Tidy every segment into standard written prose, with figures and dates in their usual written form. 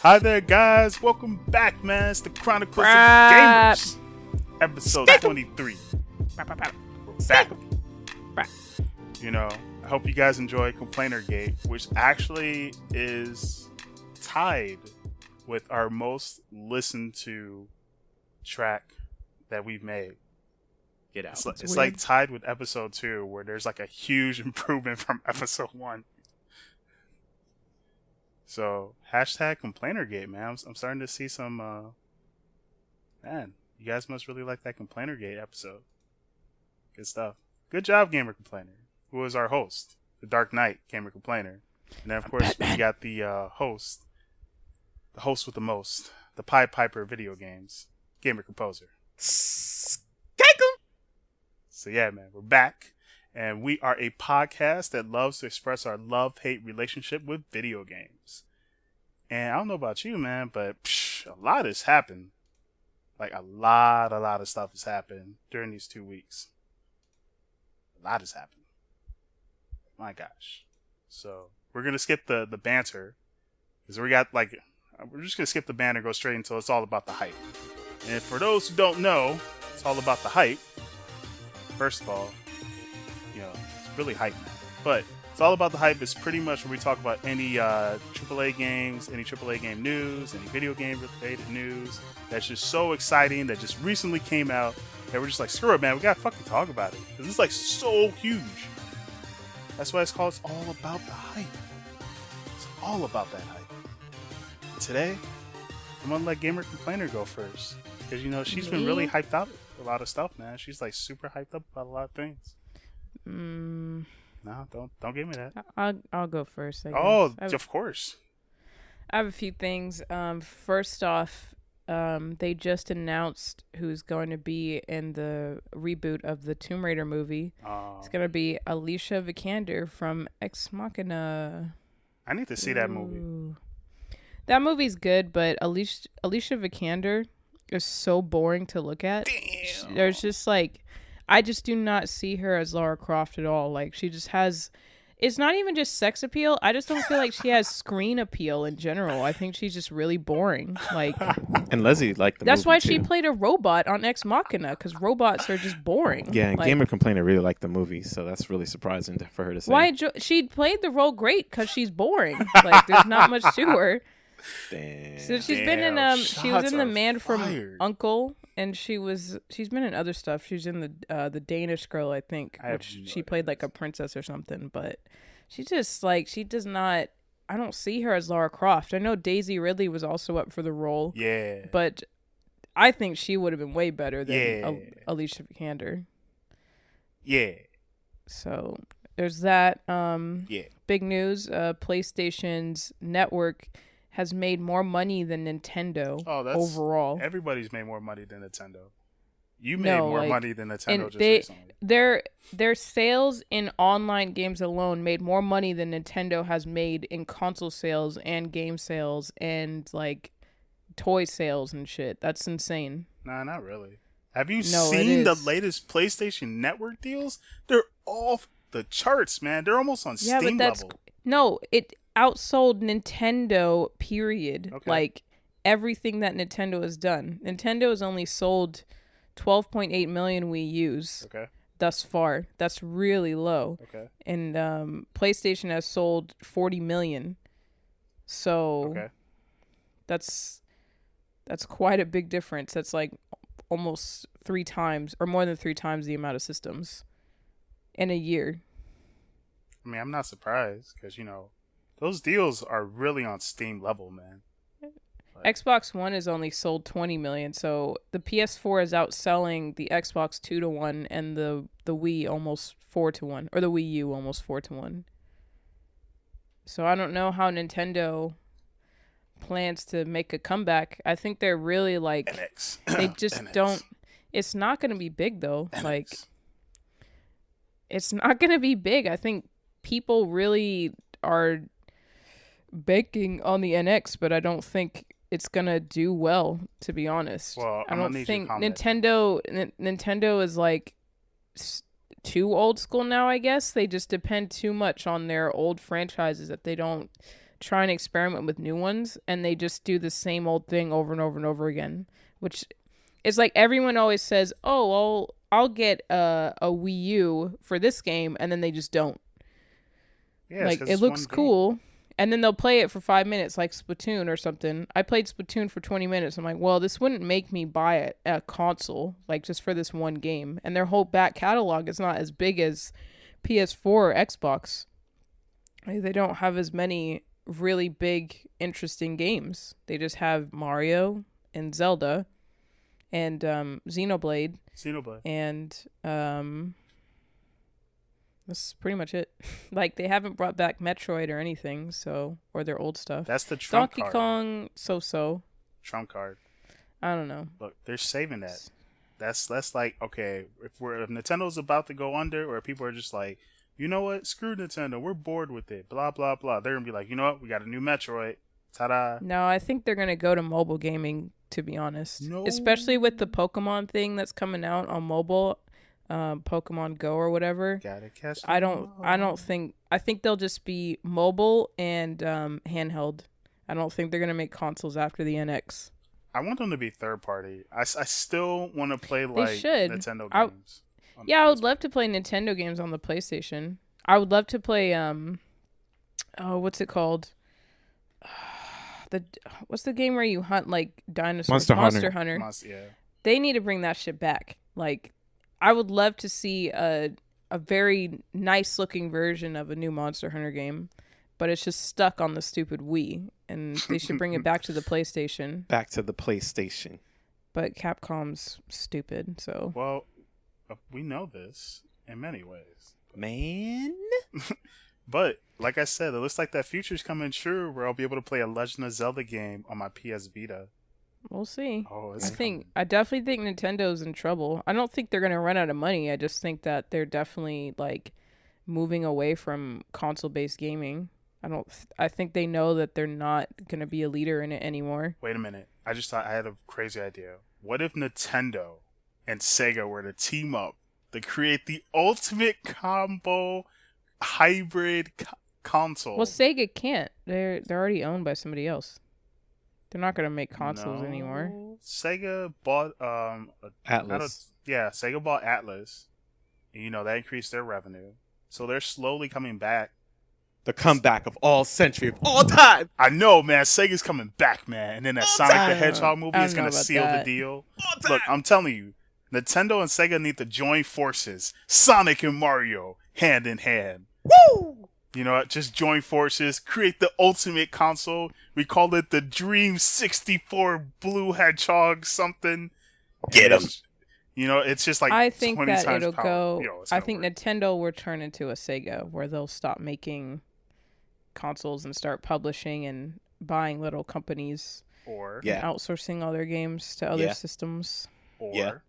Hi there, guys. Welcome back, man. It's the Chronicles of Gamers, episode 23. We're back. You know, I hope you guys enjoy Complainer Gate, which actually is tied with our most listened to track that we've made. Get out. It's like tied with episode 2, where there's like a huge improvement from episode 1. So, hashtag ComplainerGate, man. I'm starting to see some, man, you guys must really like that ComplainerGate episode. Good stuff. Good job, Gamer Complainer, who is our host, the Dark Knight Gamer Complainer. And then, of course, we got the host with the most, the Pied Piper of video games, Gamer Composer. So, yeah, man, we're back. And we are a podcast that loves to express our love-hate relationship with video games. And I don't know about you, man, but a lot has happened. Like, a lot of stuff has happened during these 2 weeks. A lot has happened. My gosh. So, we're going to skip the banter. Because we're just going to skip the banter and go straight until it's all about the hype. And for those who don't know, it's all about the hype. First of all, it's really hype, man. But it's all about the hype. It's pretty much where we talk about any AAA games, any AAA game news, any video game related news that's just so exciting that just recently came out that we're just like, screw it, man. We gotta fucking talk about it because it's like so huge. That's why it's called It's All About the Hype. It's all about that hype. Today, I'm gonna let Gamer Complainer go first because she's been really hyped up a lot of stuff, man. She's like super hyped up about a lot of things. No, don't give me that. I'll go first. I guess. Of course. I have a few things. First off, they just announced who's going to be in the reboot of the Tomb Raider movie. It's going to be Alicia Vikander from Ex Machina. I need to see that movie. That movie's good, but Alicia Vikander is so boring to look at. Damn. There's just like, I just do not see her as Lara Croft at all. Like, she just has, it's not even just sex appeal. I just don't feel like she has screen appeal in general. I think she's just really boring. Like, and Leslie liked the that's movie why too. she played a robot on Ex Machina, because robots are just boring. Yeah, and like, Gamer Complainer really liked the movie, so that's really surprising for her to say. Why she played the role great because she's boring. Like, there's not much to her. Damn. So she's been in she was in The Man from U.N.C.L.E. and she's been in other stuff. She's in the Danish Girl, I think, which she played like a princess or something. But she just she does not. I don't see her as Lara Croft. I know Daisy Ridley was also up for the role. Yeah, but I think she would have been way better than Alicia Vikander. Yeah. So there's that. Yeah. Big news. PlayStation's network has made more money than Nintendo overall. Everybody's made more money than Nintendo. You made more money than Nintendo just recently. Their sales in online games alone made more money than Nintendo has made in console sales and game sales and like toy sales and shit. That's insane. Nah, not really. Have you seen the latest PlayStation Network deals? They're off the charts, man. They're almost on Steam level. No, it outsold Nintendo, period. Okay. Like, everything that Nintendo has done. Nintendo has only sold 12.8 million Wii U's thus far. That's really low. Okay. And PlayStation has sold 40 million. So that's quite a big difference. That's like almost 3 times or more than 3 times the amount of systems in a year. I mean, I'm not surprised because, those deals are really on Steam level, man. Xbox One has only sold 20 million, so the PS4 is outselling the Xbox 2-1 and the Wii almost 4-1, or the Wii U almost 4-1. So I don't know how Nintendo plans to make a comeback. I think they're really like NX. They just NX. don't. It's not going to be big though. NX. Like, it's not going to be big. I think people really are banking on the NX, but I don't think it's gonna do well, to be honest. Well, I don't think Nintendo is like too old school now. I guess they just depend too much on their old franchises that they don't try and experiment with new ones, and they just do the same old thing over and over and over again, which is like everyone always says, oh, I'll get a Wii U for this game, and then they just don't. Yeah, like, it looks cool, and then they'll play it for 5 minutes, like Splatoon or something. I played Splatoon for 20 minutes. I'm like, well, this wouldn't make me buy a console, like, just for this one game. And their whole back catalog is not as big as PS4 or Xbox. Like, they don't have as many really big, interesting games. They just have Mario and Zelda and Xenoblade. And that's pretty much it. Like, they haven't brought back Metroid or anything, or their old stuff. That's the trump Donkey card. Kong, so. Trump card. I don't know. Look, they're saving that. That's like, okay, if Nintendo's about to go under, or people are just like, you know what, screw Nintendo, we're bored with it, blah blah blah. They're gonna be like, you know what, we got a new Metroid. Ta-da. No, I think they're gonna go to mobile gaming, to be honest. No. Especially with the Pokemon thing that's coming out on mobile. Pokemon Go or whatever. Gotta catch them I think they'll just be mobile and handheld. I don't think they're gonna make consoles after the NX. I want them to be third party. I still want to play like Nintendo games. I would love to play Nintendo games on the PlayStation. I would love to play what's it called? What's the game where you hunt like dinosaurs? Monster Hunter. Yeah. They need to bring that shit back. Like, I would love to see a very nice looking version of a new Monster Hunter game, but it's just stuck on the stupid Wii, and they should bring it back to the PlayStation. Back to the PlayStation. But Capcom's stupid, so. Well, we know this in many ways. Man. But, like I said, it looks like that future's coming true where I'll be able to play a Legend of Zelda game on my PS Vita. We'll see. Oh, I definitely think Nintendo's in trouble. I don't think they're going to run out of money. I just think that they're definitely, like, moving away from console-based gaming. I think they know that they're not going to be a leader in it anymore. Wait a minute. I just thought I had a crazy idea. What if Nintendo and Sega were to team up to create the ultimate combo hybrid console? Well, Sega can't. They're already owned by somebody else. They're not going to make consoles anymore. Sega bought Atlas. Sega bought Atlas. And, that increased their revenue. So they're slowly coming back. The comeback of all century of all time. I know, man. Sega's coming back, man. And then that Sonic the Hedgehog movie is going to seal the deal. Look, I'm telling you, Nintendo and Sega need to join forces. Sonic and Mario, hand in hand. Woo! You know what? Just join forces, create the ultimate console. We call it the Dream 64 Blue Hedgehog something. Get him. It's just like I think 20 that times it'll power. go. I think Nintendo will turn into a Sega, where they'll stop making consoles and start publishing and buying little companies, or and outsourcing all their games to other systems. Or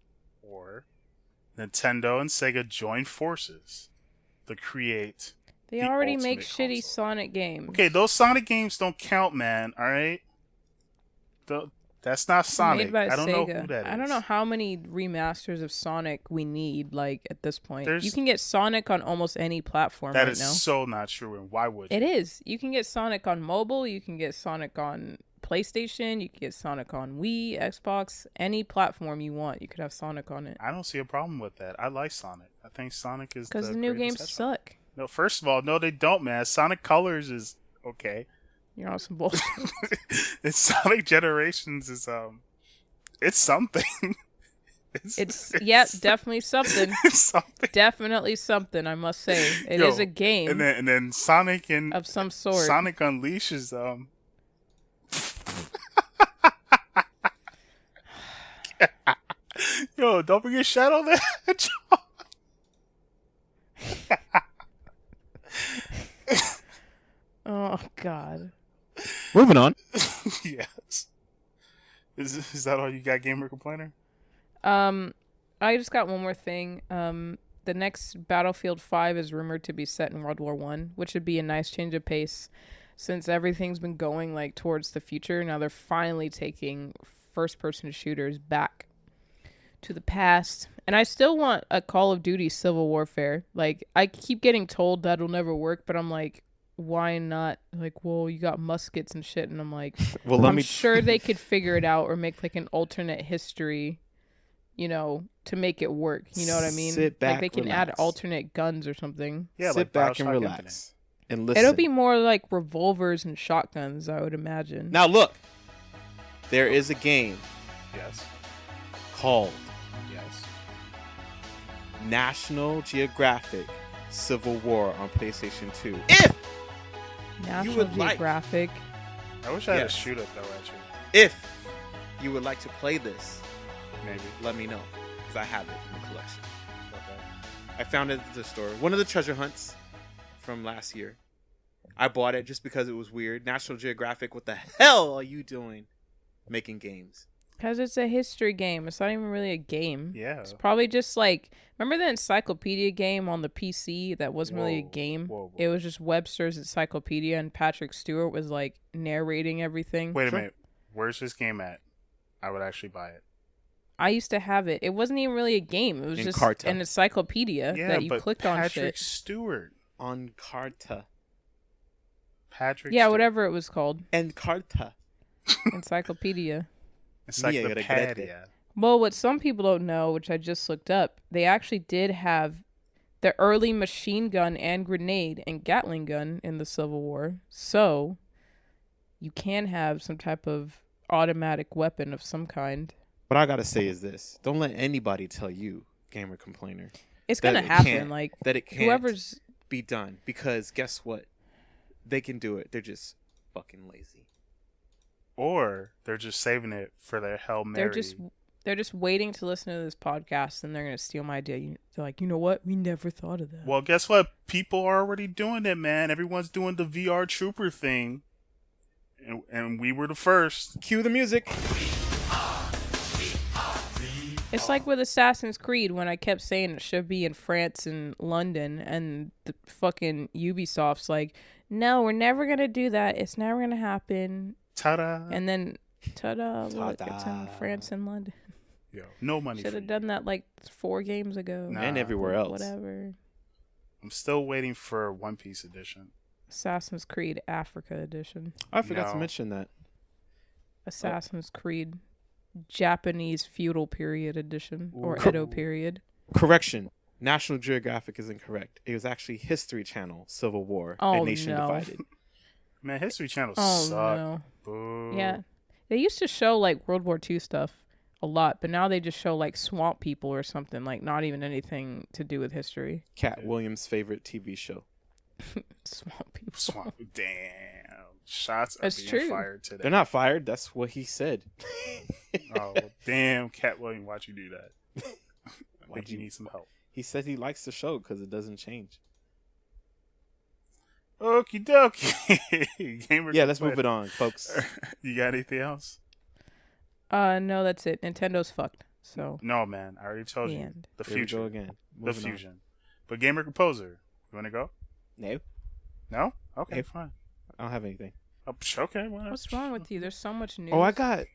Nintendo and Sega join forces to create. They already make console. shitty Sonic games. Okay, those Sonic games don't count, man. All right, that's not Sonic. Made by I don't Sega. know who that is. I don't know how many remasters of Sonic we need. Like, at this point, There's- you can get Sonic on almost any platform That right is now. so not true. And why would you? It is. You can get Sonic on mobile. You can get Sonic on PlayStation. You can get Sonic on Wii, Xbox, any platform you want. You could have Sonic on it. I don't see a problem with that. I like Sonic. I think Sonic is Because the new games suck. No, first of all, no, they don't, man. Sonic Colors is okay. You're on some bullshit. It's Sonic Generations is it's something. It's definitely something. It's something. Definitely something, I must say. It is a game And then Sonic of some sort. Sonic Unleashes Yo, don't forget Shadow the Hedgehog. Oh God. Moving on. Yes. Is that all you got, Gamer Complainer? I just got one more thing. The next Battlefield 5 is rumored to be set in World War One, which would be a nice change of pace, since everything's been going like towards the future. Now they're finally taking first-person shooters back to the past, and I still want a Call of Duty Civil Warfare. Like, I keep getting told that'll never work, but I'm like, why not? Like, well, you got muskets and shit, and I'm like, Well, I'm sure they could figure it out or make like an alternate history, to make it work. You know what I mean? Sit back, like they can relax. add alternate guns or something. Yeah, Sit like back and Bioshock relax and listen. It'll be more like revolvers and shotguns, I would imagine. Now look, there is a game Infinite. Yes. called Yes. National Geographic Civil War on PlayStation 2. If National would like- Geographic. I wish I had a Yes. shoot up though. Actually, if you would like to play this, maybe. let me know, because I have it in the collection. Okay. I found it at the store. One of the treasure hunts from last year. I bought it just because it was weird. National Geographic, what the hell are you doing making games? Because it's a history game. It's not even really a game. Yeah. It's probably just like, remember the encyclopedia game on the PC that wasn't really a Whoa, game? whoa. It was just Webster's Encyclopedia, and Patrick Stewart was like narrating everything. Wait a Sure. minute. Where's this game at? I would actually buy it. I used to have it. It wasn't even really a game. It was just Encarta. an encyclopedia Yeah, that you but clicked on Patrick shit. Stewart. On Carta. Patrick. Yeah, Stewart. whatever it was called. Encarta. Encyclopedia. Encyclopedia. Well, what some people don't know, which I just looked up, they actually did have the early machine gun and grenade and Gatling gun in the Civil War. So you can have some type of automatic weapon of some kind. What I gotta say is this: don't let anybody tell you, gamer complainer, It's that gonna it happen. can't- Like that it can't whoever's be done. Because guess what? They can do it. They're just fucking lazy. Or they're just saving it for their Hail Mary. they're just waiting to listen to this podcast, and they're gonna steal my idea. They're like, you know what? We never thought of that. Well, guess what? People are already doing it, man. Everyone's doing the VR Trooper thing. And we were the first. Cue the music. It's like with Assassin's Creed when I kept saying it should be in France and London, and the fucking Ubisoft's like, no, we're never gonna do that. It's never gonna happen. Ta-da. And then, ta-da, look, it's in Ta-da. France and London. Yo, no money Should for have you. done that like 4 games ago. Nah. And everywhere else. Whatever. I'm still waiting for One Piece edition. Assassin's Creed Africa edition. I forgot to No. mention that. Assassin's Creed Japanese feudal period edition or Ooh. Edo period. Correction. National Geographic is incorrect. It was actually History Channel, Civil War, Oh, A Nation no. Divided. Man, History Channel Oh suck. no. Boo. Yeah. They used to show like World War II stuff a lot, but now they just show like swamp people or something, like not even anything to do with history. Cat Williams' favorite TV show. Swamp people. Swamp. Damn. Shots are That's being true. fired today. They're not fired. That's what he said. Oh, well, damn, Cat William, why'd you do that? I Why'd think you you- need some help. He said he likes the show because it doesn't change. Okie dokie. Gamer Yeah, let's move complainer. it on, folks. You got anything else? No, that's it. Nintendo's fucked. So No, man. I already told the you. end. The Here we go future. again. The Moving on. fusion. But Gamer Composer, you want to go? No, No? Okay, Nope. fine. I don't have anything. Oh, okay, well, What's wrong with you? There's so much news. Oh, I got.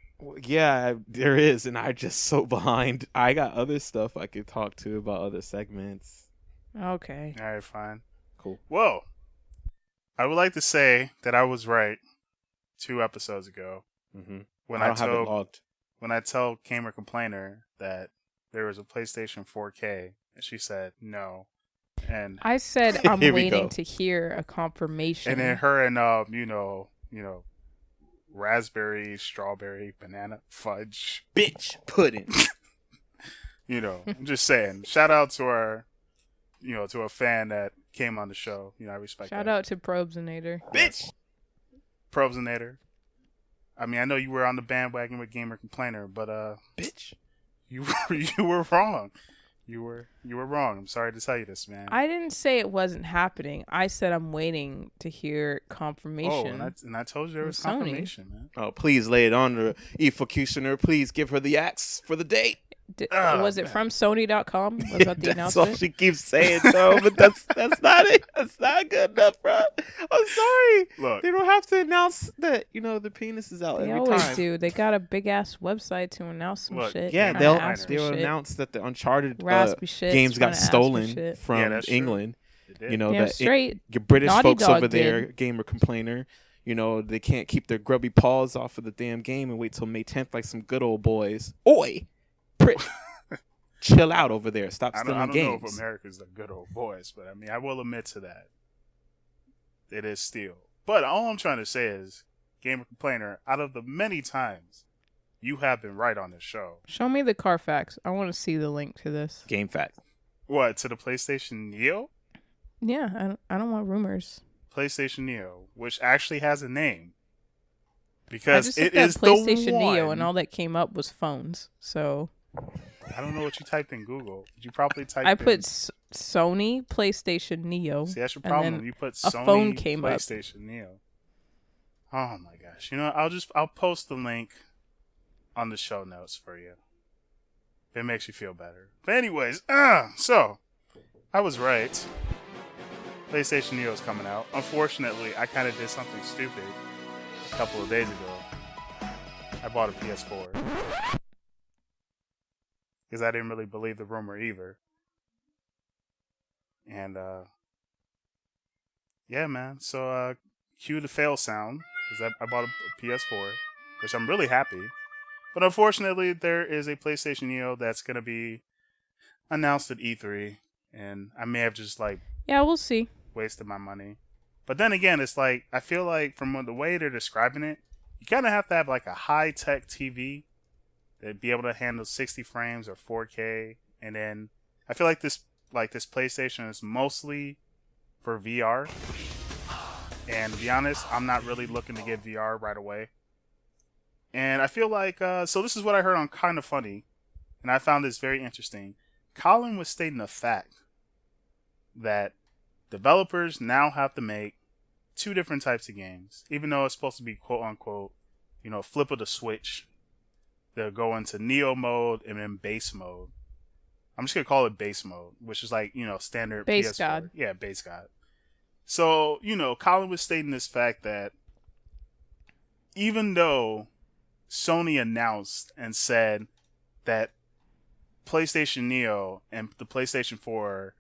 Yeah, there is, and I just so behind. I got other stuff I could talk to about other segments. Okay. All right, fine. Cool. Whoa. I would like to say that I was right 2 episodes ago Mm-hmm. when I I don't have it told logged. when I told Gamer Complainer that there was a PlayStation 4K, and she said no. And I said I'm Here we waiting go. to hear a confirmation. and then her and you know, raspberry, strawberry, banana, fudge. Bitch pudding. You know, I'm just saying. Shout out to our, to a fan that came on the show. I respect Shout that. out to Probesinator. Bitch. Probesinator. I mean, I know you were on the bandwagon with Gamer Complainer, but Bitch. you were wrong. You were wrong. I'm sorry to tell you this, man. I didn't say it wasn't happening. I said I'm waiting to hear confirmation. and I told you there was From Sony. confirmation, man. Oh, please lay it on her, Efocutioner. Please give her the axe for the date. Oh, was it man. from Sony.com? Was that the That's all announcement? she keeps saying, though. But that's not it. That's not good enough, bro. I'm sorry. Look, They don't have to announce that the penis is out They every always time. do. They got a big ass website to announce some Look, shit. Yeah, trying to they'll ask for announce shit. that the Uncharted Raspy shit, games trying got to ask for stolen shit. from Yeah, that's true. England. It did. You know, Damn straight. your British Naughty folks Dog over there, did. gamer complainer, you know, they can't keep their grubby paws off of the damn game and wait till May 10th like some good old boys. Oi! Chill out over there. Stop I stealing don't know if games. America's the good old boys, but I mean, I will admit to that. It is steal. But all I'm trying to say is, gamer complainer, out of the many times you have been right on this show. Show me the Carfax. I want to see the link to this. Game fact. What, to the PlayStation Neo? Yeah, I don't want rumors. PlayStation Neo, which actually has a name. I Because just it looked at is PlayStation the one. Neo, and all that came up was phones. So I don't know what you typed in Google. You probably typed I in... put Sony PlayStation Neo. See, that's your and problem. then You put a Sony phone came up. PlayStation Neo. Oh my gosh. You know, I'll post the link on the show notes for you. If it makes you feel better. But anyways, so I was right. PlayStation Neo is coming out. Unfortunately, I kind of did something stupid a couple of days ago. I bought a PS4. Because I didn't really believe the rumor either. And, yeah, man. So, cue the fail sound. Because I bought a PS4, which I'm really happy. But unfortunately, there is a PlayStation Neo that's going to be announced at E3. And I may have just, like, Yeah, we'll see. wasted my money. But then again, it's like, I feel like from the way they're describing it, you kind of have to have, like, a high-tech TV that'd be able to handle 60 frames or 4K. And then I feel like this PlayStation is mostly for VR. And to be honest, I'm not really looking to get VR right away. And I feel like, so this is what I heard on Kind of Funny, and I found this very interesting. Colin was stating the fact that developers now have to make two different types of games, even though it's supposed to be quote unquote, you know, flip of the switch. They'll go into Neo mode and then base mode. I'm just gonna call it base mode, which is like, you know, standard Base PS4. God. Yeah, base God. So, you know, Colin was stating this fact that even though Sony announced and said that PlayStation Neo and the PlayStation 4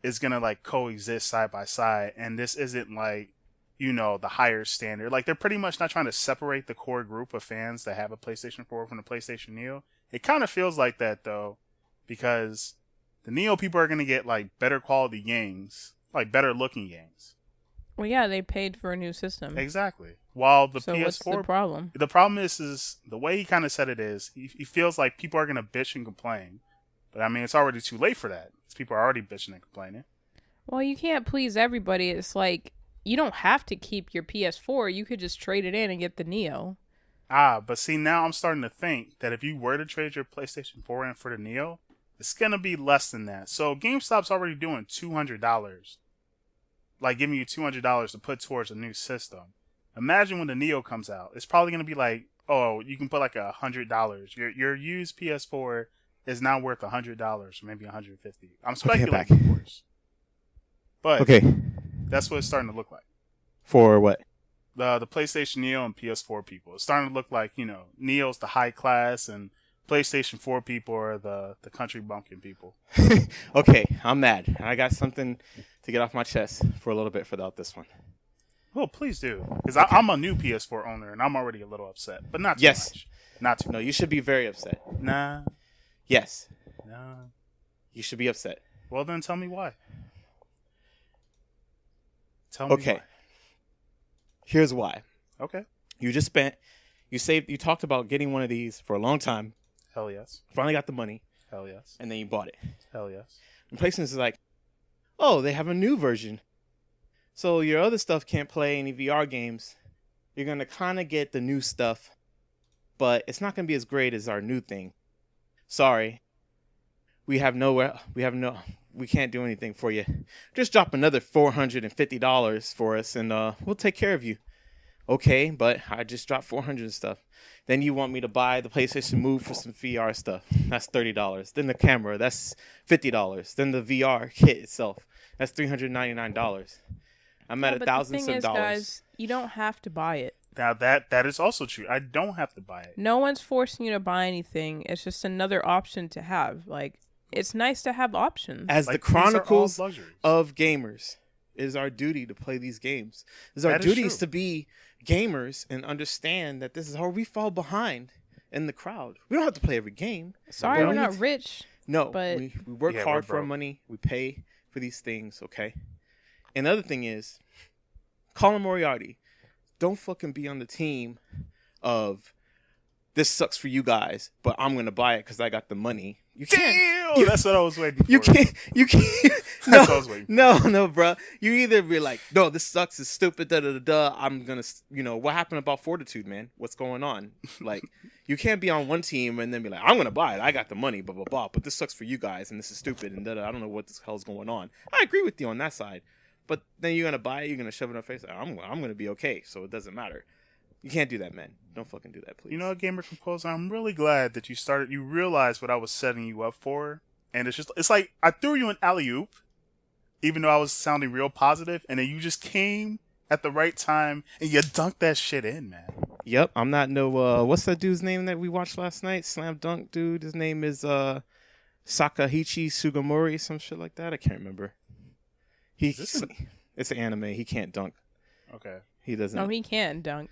is gonna like coexist side by side, and this isn't like, you know, the higher standard. Like, they're pretty much not trying to separate the core group of fans that have a PlayStation 4 from the PlayStation Neo. It kind of feels like that though, because the Neo people are gonna get like better quality games, like better looking games. Well, yeah, they paid for a new system. Exactly. While the So PS4, what's the problem? the problem is the way he kind of said it is, he feels like people are gonna bitch and complain, but I mean, it's already too late for that. People are already bitching and complaining. Well, you can't please everybody. It's like, you don't have to keep your PS4. You could just trade it in and get the Neo. But see, now I'm starting to think that if you were to trade your PlayStation 4 in for the Neo, it's gonna be less than that. So GameStop's already doing $200, like giving you $200 to put towards a new system. Imagine when the Neo comes out, it's probably gonna be like, oh, you can put like $100. Your used PS4 is now worth $100 or maybe $150. I'm speculating, of course, but Okay. that's what it's starting to look like. For what? The PlayStation Neo and PS4 people. It's starting to look like, you know, Neo's the high class and PlayStation 4 people are the country bumpkin people. Okay, I'm mad. I got something to get off my chest for a little bit about this one. Well, please do. Because I'm a new PS4 owner and I'm already a little upset. But not too Yes. much. Not too No, you should be very upset. Nah. Yes, Nah. you should be upset. Well, then tell me why. Tell me Okay. Here's why. why. Okay. You talked about getting one of these for a long time. Hell yes. Finally got the money, Hell yes. and then you bought it. Hell yes. And PlayStation is like, oh, they have a new version. So your other stuff can't play any VR games. You're going to kind of get the new stuff, but it's not going to be as great as our new thing. Sorry. We can't do anything for you. Just drop another $450 for us and we'll take care of you. Okay, but I just dropped $400 and stuff. Then you want me to buy the PlayStation Move for some VR stuff. That's $30. Then the camera, that's $50. Then the VR kit itself, that's $399. I'm at $1,000 The thing is, guys, you don't have to buy it. Now that is also true. I don't have to buy it. No one's forcing you to buy anything. It's just another option to have. Like, it's nice to have options. As Like, the these are all Chronicles luxuries. of Gamers, it is our duty to play these games. It is our That is duties true. to be gamers and understand that this is how we fall behind in the crowd. We don't have to play every game. Sorry, Well, we're we not need- rich. No, But- we work Yeah, hard we're for our broke. money. We pay for these things, okay? And the other thing is, Colin Moriarty, don't fucking be on the team of this sucks for you guys, but I'm gonna buy it because I got the money. You can't. Damn, that's what I was waiting for. You can't. That's No, what I was waiting for. no, bro. You either be like, no, this sucks. It's stupid. Da da da da. I'm gonna, what happened about Fortitude, man? What's going on? Like, you can't be on one team and then be like, I'm gonna buy it. I got the money, blah blah blah. But this sucks for you guys, and this is stupid, and da da. I don't know what the hell's going on. I agree with you on that side, but then you're gonna buy it. You're gonna shove it in our face. I'm gonna be okay, so it doesn't matter. You can't do that, man. Don't fucking do that, please. You know what, Gamer Composer? I'm really glad that you realized what I was setting you up for. And it's like I threw you an alley-oop, even though I was sounding real positive, and then you just came at the right time and you dunked that shit in, man. Yep, I'm not what's that dude's name that we watched last night? Slam Dunk dude. His name is Sakahichi Sugimori, some shit like that. I can't remember. It's an anime. He can't dunk. Okay. He doesn't. No, he can dunk.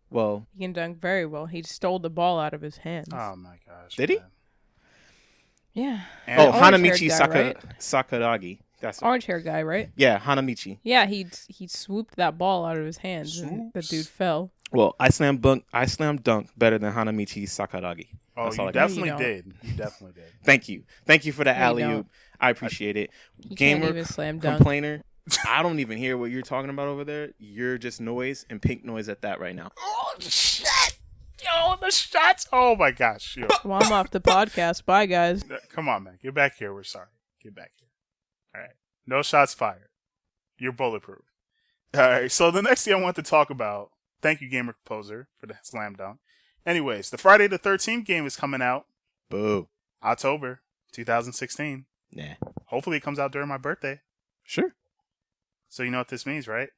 Well, He can dunk very well. He stole the ball out of his hands. Oh my gosh. Did he? man. Yeah. And Hanamichi orange-haired guy, right? Sakuragi. That's it. Orange hair guy, right? Yeah, Hanamichi. Yeah, he swooped that ball out of his hands and the Swoops? dude fell. Well, I slam dunk better than Hanamichi Sakuragi. Oh, That's all you I got. definitely No, you did. You definitely did. Thank you for the No, you alley don't. oop. I appreciate it. You can't Gamer even slam dunk. complainer. I don't even hear what you're talking about over there. You're just noise and pink noise at that right now. Oh shit! Yo, the shots! Oh my gosh! Yo. Well, I'm off the podcast. Bye, guys. Come on, man. Get back here. We're sorry. Get back here. All right. No shots fired. You're bulletproof. All right. So the next thing I want to talk about. Thank you, Gamer Composer, for the slam dunk. Anyways, the Friday the 13th game is coming out Boo. October 2016. Nah. Hopefully, it comes out during my birthday. Sure. So you know what this means, right?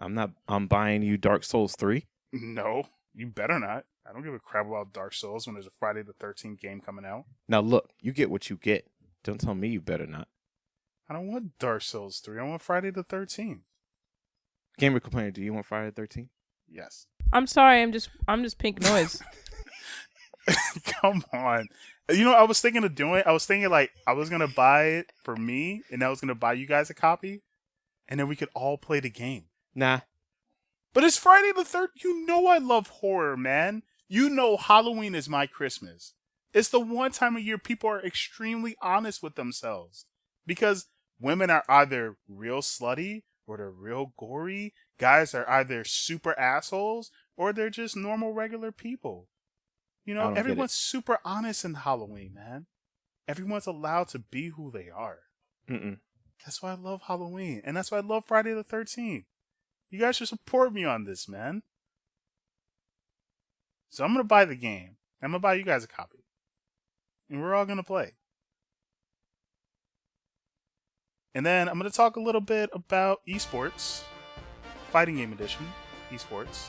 I'm buying you Dark Souls 3. No, you better not. I don't give a crap about Dark Souls when there's a Friday the 13th game coming out. Now look, you get what you get. Don't tell me you better not. I don't want Dark Souls 3. I want Friday the 13th. Gamer complainer, do you want Friday the 13th? Yes. I'm sorry. I'm just pink noise. Come on. You know what I was thinking of doing? I was thinking like I was going to buy it for me and I was going to buy you guys a copy and then we could all play the game. Nah. But it's Friday the 13th. You know I love horror, man. You know Halloween is my Christmas. It's the one time of year people are extremely honest with themselves. Because women are either real slutty or they're real gory. Guys are either super assholes or they're just normal, regular people. You I know, don't get everyone's super honest in Halloween, man. Everyone's allowed to be who they are. Mm-mm. That's why I love Halloween. And that's why I love Friday the 13th. You guys should support me on this, man. So I'm going to buy the game. I'm going to buy you guys a copy. And we're all going to play. And then I'm going to talk a little bit about esports. Fighting Game Edition. Esports.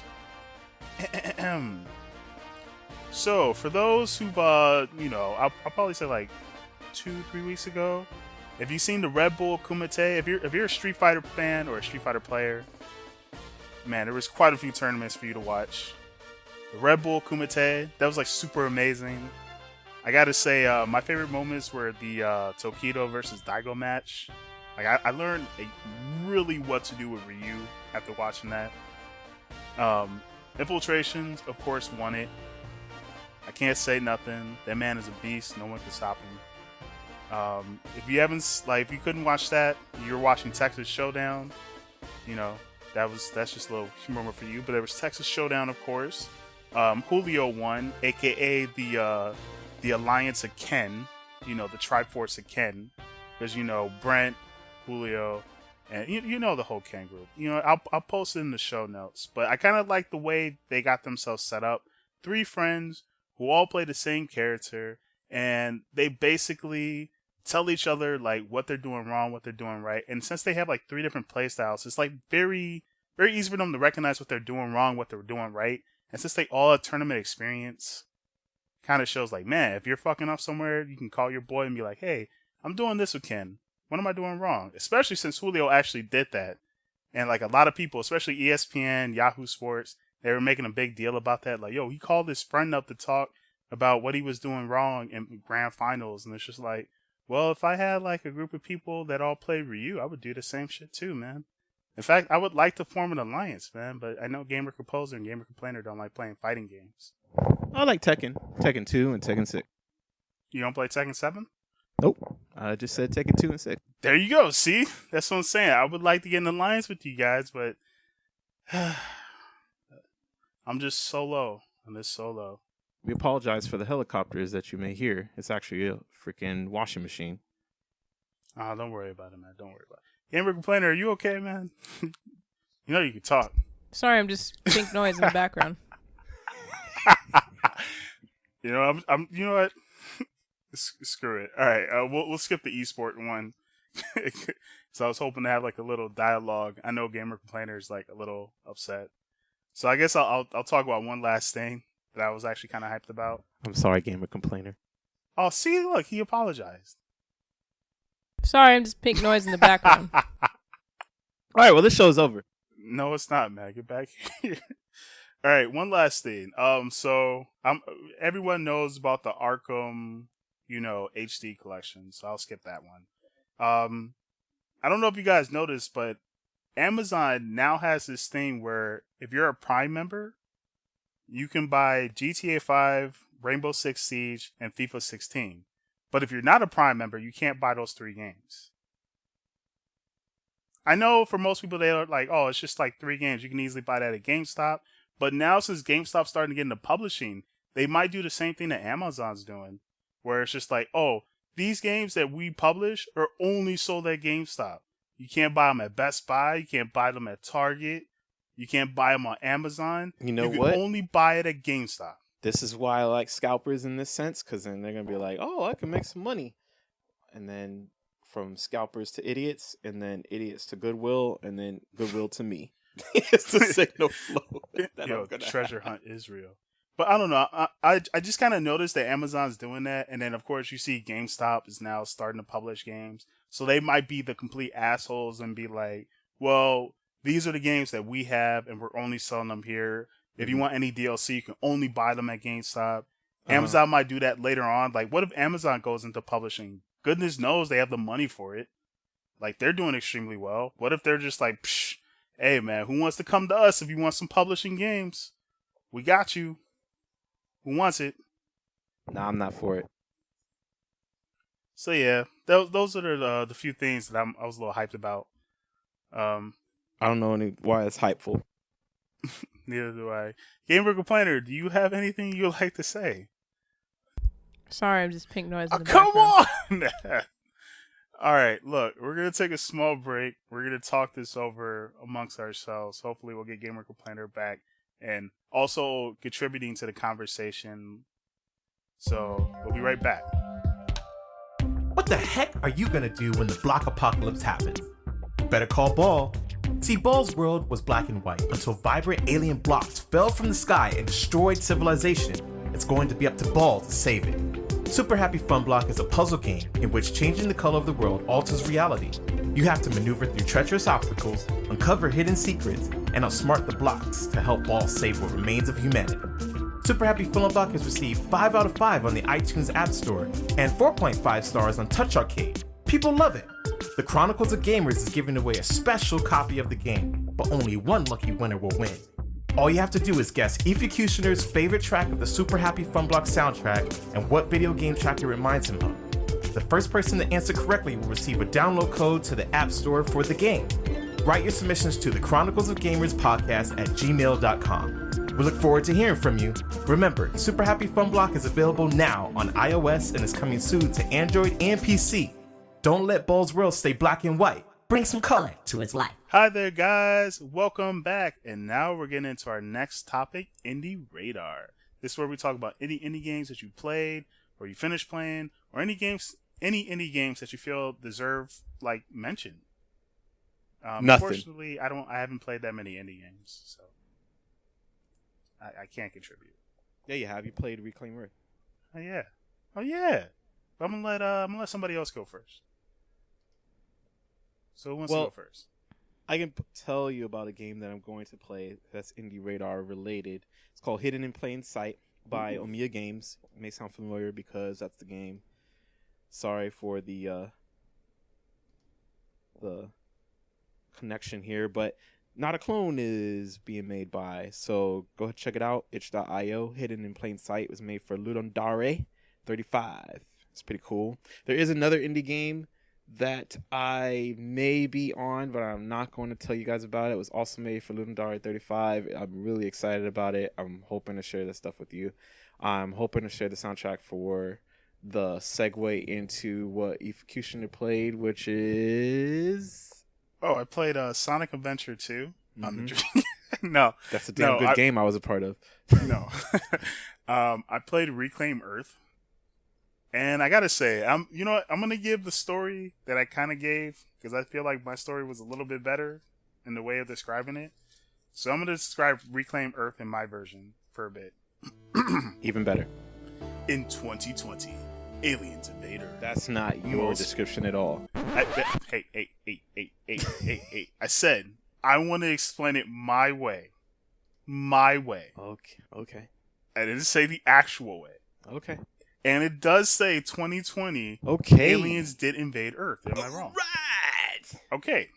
So, for those who've, I'll probably say like 2-3 weeks ago, have you seen the Red Bull Kumite? If you're a Street Fighter fan or a Street Fighter player, man, there was quite a few tournaments for you to watch. The Red Bull Kumite, that was like super amazing. I gotta say, my favorite moments were the Tokido versus Daigo match. Like I learned really what to do with Ryu after watching that. Infiltrations, of course, won it. I can't say nothing. That man is a beast. No one can stop him. If you couldn't watch that, you're watching Texas Showdown. You know, that's just a little humor for you. But there was Texas Showdown, of course. Julio won, aka the Alliance of Ken. You know, the Triforce of Ken, because Brent, Julio, and you know the whole Ken group. I'll post it in the show notes. But I kind of like the way they got themselves set up. 3 friends who all play the same character, and they basically tell each other like what they're doing wrong, what they're doing right. And since they have like 3 different play styles, it's like very, very easy for them to recognize what they're doing wrong, what they're doing right. And since they all have tournament experience, kind of shows like, man, if you're fucking up somewhere, you can call your boy and be like, hey, I'm doing this with Ken. What am I doing wrong? Especially since Julio actually did that. And like a lot of people, especially ESPN, Yahoo Sports, they were making a big deal about that. Like, yo, he called his friend up to talk about what he was doing wrong in grand finals. And it's just like, well, if I had like a group of people that all played Ryu, I would do the same shit too, man. In fact, I would like to form an alliance, man. But I know Gamer Composer and Gamer Complainer don't like playing fighting games. I like Tekken 2 and Tekken 6. You don't play Tekken 7? Nope. I just said Tekken 2 and 6. There you go. See? That's what I'm saying. I would like to get in an alliance with you guys, but I'm just solo. We apologize for the helicopters that you may hear. It's actually a freaking washing machine. Oh, don't worry about it, man. Don't worry about it. Gamer Complainer, are you okay, man? You know you can talk. Sorry, I'm just pink noise in the background. You know, I'm. You know what? Screw it. All right, we'll skip the esport one. So I was hoping to have like a little dialogue. I know Gamer Complainer is like a little upset. So I guess I'll talk about one last thing that I was actually kind of hyped about. I'm sorry, Gamer Complainer. Oh, see, look, he apologized. Sorry, I'm just pink noise in the background. All right, well, this show's over. No, it's not, man. Get back here. All right, one last thing. So everyone knows about the Arkham, HD collection, so I'll skip that one. I don't know if you guys noticed, but Amazon now has this thing where if you're a Prime member, you can buy GTA 5, Rainbow Six Siege, and FIFA 16. But if you're not a Prime member, you can't buy those 3 games. I know for most people, they're like, oh, it's just like 3 games. You can easily buy that at GameStop. But now since GameStop's starting to get into publishing, they might do the same thing that Amazon's doing, where it's just like, oh, these games that we publish are only sold at GameStop. You can't buy them at Best Buy. You can't buy them at Target. You can't buy them on Amazon. You know you what? can only buy it at GameStop. This is why I like scalpers in this sense, because then they're going to be like, oh, I can make some money. And then from scalpers to idiots, and then idiots to Goodwill, and then Goodwill to me. It's the signal flow that Yo, I'm gonna treasure have. hunt is real. But I don't know. I just kind of noticed that Amazon's doing that. And then, of course, you see GameStop is now starting to publish games. So they might be the complete assholes and be like, well, these are the games that we have, and we're only selling them here. If you want any DLC, you can only buy them at GameStop. Amazon might do that later on. Like, what if Amazon goes into publishing? Goodness knows they have the money for it. Like, they're doing extremely well. What if they're just like, psh, hey, man, who wants to come to us if you want some publishing games? We got you. Who wants it? Nah, I'm not for it. So, yeah, those are the few things that I was a little hyped about. I don't know why it's hypeful. Neither do I. Gamer Complainer, do you have anything you'd like to say? Sorry, I'm just pink noise in the Come background. on! All right, look, we're going to take a small break. We're going to talk this over amongst ourselves. Hopefully we'll get Gamer Complainer back and also contributing to the conversation. So we'll be right back. What the heck are you gonna do when the block apocalypse happens? Better call Ball. See, Ball's world was black and white until vibrant alien blocks fell from the sky and destroyed civilization. It's going to be up to Ball to save it. Super Happy Fun Block is a puzzle game in which changing the color of the world alters reality. You have to maneuver through treacherous obstacles, uncover hidden secrets, and outsmart the blocks to help Ball save what remains of humanity. Super Happy Fun Block has received 5 out of 5 on the iTunes App Store and 4.5 stars on Touch Arcade. People love it. The Chronicles of Gamers is giving away a special copy of the game, but only one lucky winner will win. All you have to do is guess Efucutioner's favorite track of the Super Happy Fun Block soundtrack and what video game track it reminds him of. The first person to answer correctly will receive a download code to the App Store for the game. Write your submissions to the Chronicles of Gamers podcast at gmail.com. We look forward to hearing from you. Remember, Super Happy Fun Block is available now on iOS and is coming soon to Android and PC. Don't let Ball's world stay black and white. Bring some color to its life. Hi there, guys. Welcome back. And now we're getting into our next topic, Indie Radar. This is where we talk about any indie games that you played or you finished playing, or any indie games that you feel deserve like mention. Nothing. Unfortunately, I haven't played that many indie games, so I can't contribute. Yeah, you have. You played Reclaim Earth. Oh yeah. I'm gonna let somebody else go first. So who wants to go first? I can tell you about a game that I'm going to play that's Indie Radar related. It's called Hidden in Plain Sight by Omiya Games. It may sound familiar because that's the game. Sorry for the connection here, but Not a Clone is being made by. So go ahead, check it out. itch.io. Hidden in Plain Sight was made for Ludondare 35. It's pretty cool. There is another indie game that I may be on, but I'm not going to tell you guys about it. It was also made for Ludondare 35. I'm really excited about it. I'm hoping to share this stuff with you. I'm hoping to share the soundtrack for the segue into what Efucutioner played, which is... Oh, I played Sonic Adventure 2 on the Dream. No. That's a damn good game I was a part of. No. I played Reclaim Earth. And I gotta say, I'm gonna give the story that I kind of gave because I feel like my story was a little bit better in the way of describing it. So I'm gonna describe Reclaim Earth in my version for a bit. Even better. In 2020, aliens invade Earth. That's not your description at all. Hey! I said I want to explain it my way. My way. Okay. I didn't say the actual way. Okay. And it does say 2020. Okay. Aliens did invade Earth. Am I wrong? Right. Okay.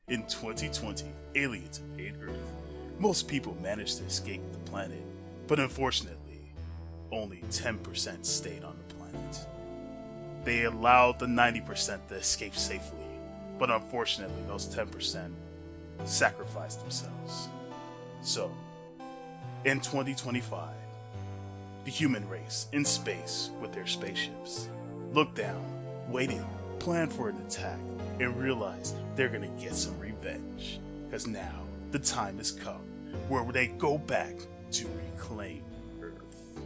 In 2020, aliens invade Earth. Most people managed to escape the planet, but unfortunately, only 10% stayed on the planet. They allowed the 90% to escape safely, but unfortunately, those 10% sacrificed themselves. So, in 2025, the human race in space with their spaceships look down, waiting, plan for an attack, and realize they're gonna get some revenge. Because now the time has come where they go back to reclaim Earth.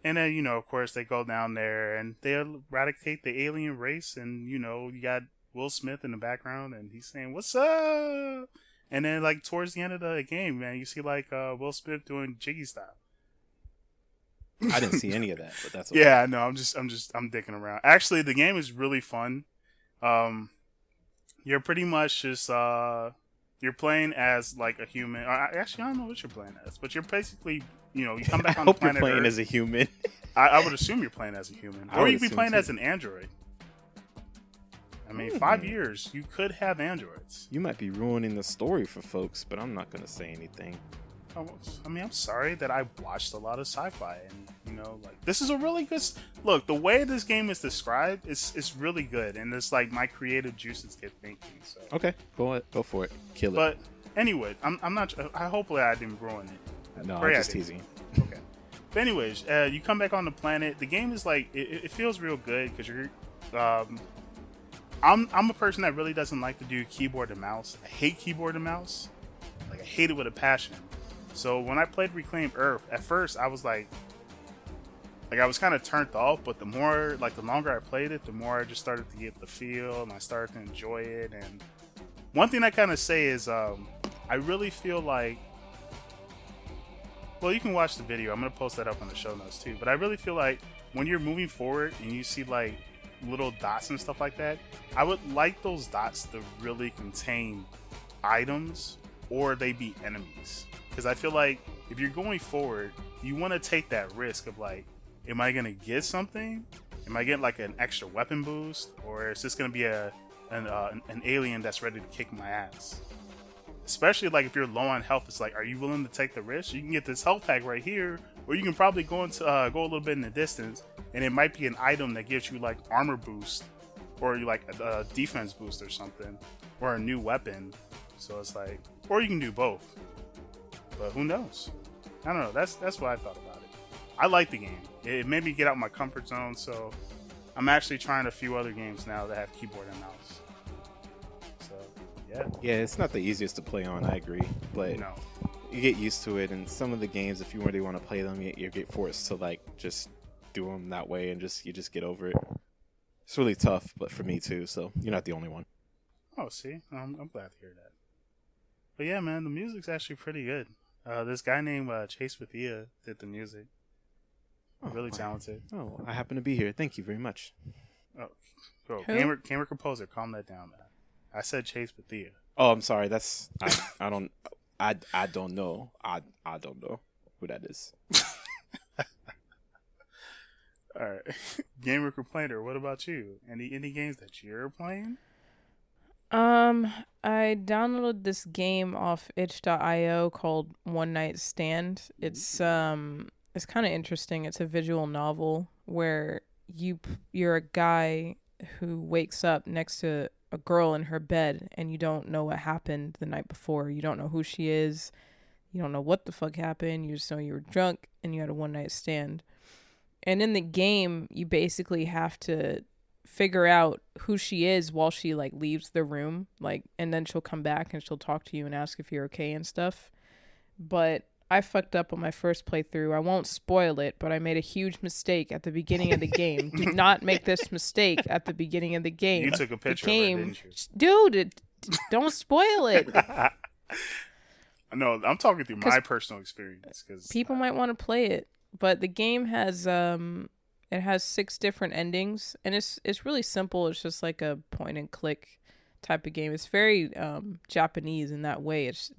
And then, of course, they go down there and they eradicate the alien race. And, you got Will Smith in the background and he's saying, "What's up?" And then, towards the end of the game, man, you see, Will Smith doing Jiggy style. I didn't see any of that, but that's okay. Yeah, no, I'm dicking around. Actually, the game is really fun. You're pretty much just you're playing as a human. Actually, I don't know what you're playing as, but you're basically you come back on the planet. I hope you're playing Earth. As a human. I would assume you're playing as a human, or you could be playing as an android. I mean, 5 years, you could have androids. You might be ruining the story for folks, but I'm not going to say anything. I mean, I'm sorry that I watched a lot of sci-fi, and this is a really good look. The way this game is described, it's really good, and it's my creative juices get thinking. So okay, go for it, kill it. But anyway, I'm not. Hopefully, I didn't ruin it. No, I'm just teasing. Okay. But anyways, you come back on the planet. The game is it feels real good because you're. I'm a person that really doesn't like to do keyboard and mouse. I hate keyboard and mouse. I hate it with a passion. So when I played Reclaim Earth, at first I was I was kind of turned off, but the longer I played it, the more I just started to get the feel and I started to enjoy it. And one thing I kind of say is, I really feel well, you can watch the video. I'm going to post that up on the show notes too. But I really feel when you're moving forward and you see little dots and stuff like that, I would like those dots to really contain items or they be enemies. Because I feel if you're going forward, you want to take that risk of am I going to get something? Am I getting an extra weapon boost? Or is this going to be an alien that's ready to kick my ass? Especially if you're low on health, it's are you willing to take the risk? You can get this health pack right here, or you can probably go a little bit in the distance, and it might be an item that gives you armor boost, or a defense boost or something, or a new weapon. So it's or you can do both. But who knows? I don't know. That's what I thought about it. I like the game. It made me get out my comfort zone, so I'm actually trying a few other games now that have keyboard and mouse. So, yeah. Yeah, it's not the easiest to play on, I agree. But no. You get used to it, and some of the games, if you really want to play them, you get forced to just do them that way, and you just get over it. It's really tough, but for me too, so you're not the only one. Oh, see? I'm glad to hear that. But yeah, man, the music's actually pretty good. This guy named Chase Bethia did the music. Really wow. talented. Oh, I happen to be here. Thank you very much. Oh, bro, Who? gamer composer, calm that down, man. I said Chase Bethea. Oh, I'm sorry. That's I don't I don't know. I don't know who that is. All right, gamer complainer. What about you? Any indie games that you're playing? I downloaded this game off itch.io called One Night Stand. It's kind of interesting. It's a visual novel where you're a guy who wakes up next to a girl in her bed and you don't know what happened the night before. You don't know who she is. You don't know what the fuck happened. You just know you were drunk and you had a one night stand. And in the game, you basically have to figure out who she is while she like leaves the room, like, and then she'll come back and she'll talk to you and ask if you're okay and stuff. But I fucked up on my first playthrough. I won't spoil it, but I made a huge mistake at the beginning of the game. Do not make this mistake at the beginning of the game. You took a picture the game, of her, didn't you? dude. Don't spoil it. No, I'm talking through my personal experience because People might want to play it, but the game has it has 6 different endings, and it's really simple. It's just like a point and click type of game. It's very Japanese in that way. It's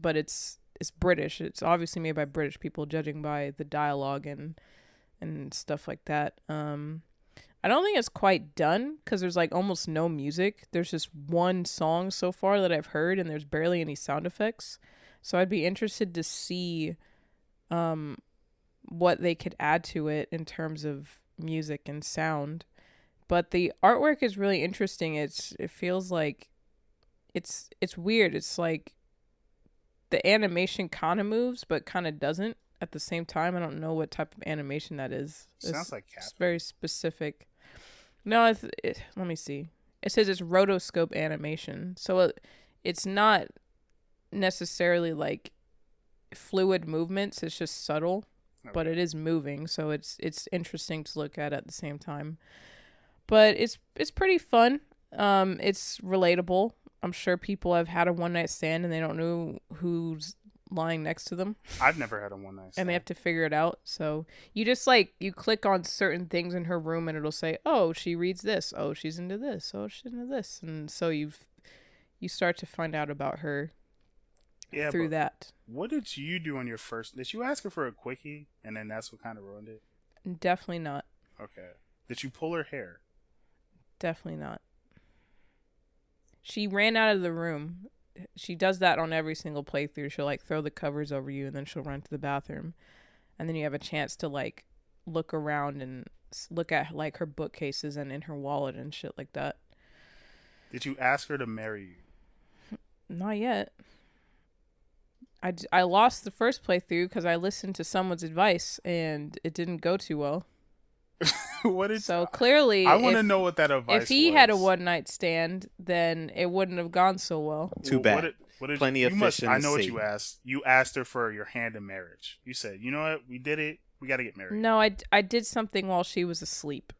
British. It's obviously made by British people, judging by the dialogue and stuff like that. I don't think it's quite done because there's like almost no music. There's just one song so far that I've heard, and there's barely any sound effects. So I'd be interested to see what they could add to it in terms of music and sound. But the artwork is really interesting. It feels like it's weird. It's like the animation kind of moves but kind of doesn't at the same time. I don't know what type of animation that is. Sounds like It's very specific. No, let me see. It says it's rotoscope animation. So it's not necessarily like fluid movements. It's just subtle, but it is moving. So it's interesting to look at the same time. But it's pretty fun. It's relatable. I'm sure people have had a one night stand and they don't know who's lying next to them. I've never had a one night stand. And they have to figure it out. So you just like, you click on certain things in her room and it'll say, oh, she reads this. Oh, she's into this. Oh, she's into this. And so you start to find out about her through that. What did you do on your first? Did you ask her for a quickie and then that's what kind of ruined it? Definitely not. Okay. Did you pull her hair? Definitely not. She ran out of the room. She does that on every single playthrough. She'll like throw the covers over you and then she'll run to the bathroom. And then you have a chance to like look around and look at like her bookcases and in her wallet and shit like that. Did you ask her to marry you? Not yet. I lost the first playthrough because I listened to someone's advice and it didn't go too well. So clearly, I want to know what that advice was. If he had a one night stand, then it wouldn't have gone so well. Too bad. Plenty of fish in the I know what sea. you asked. You asked her for your hand in marriage. You said, you know what? We did it. We got to get married. No, I did something while she was asleep.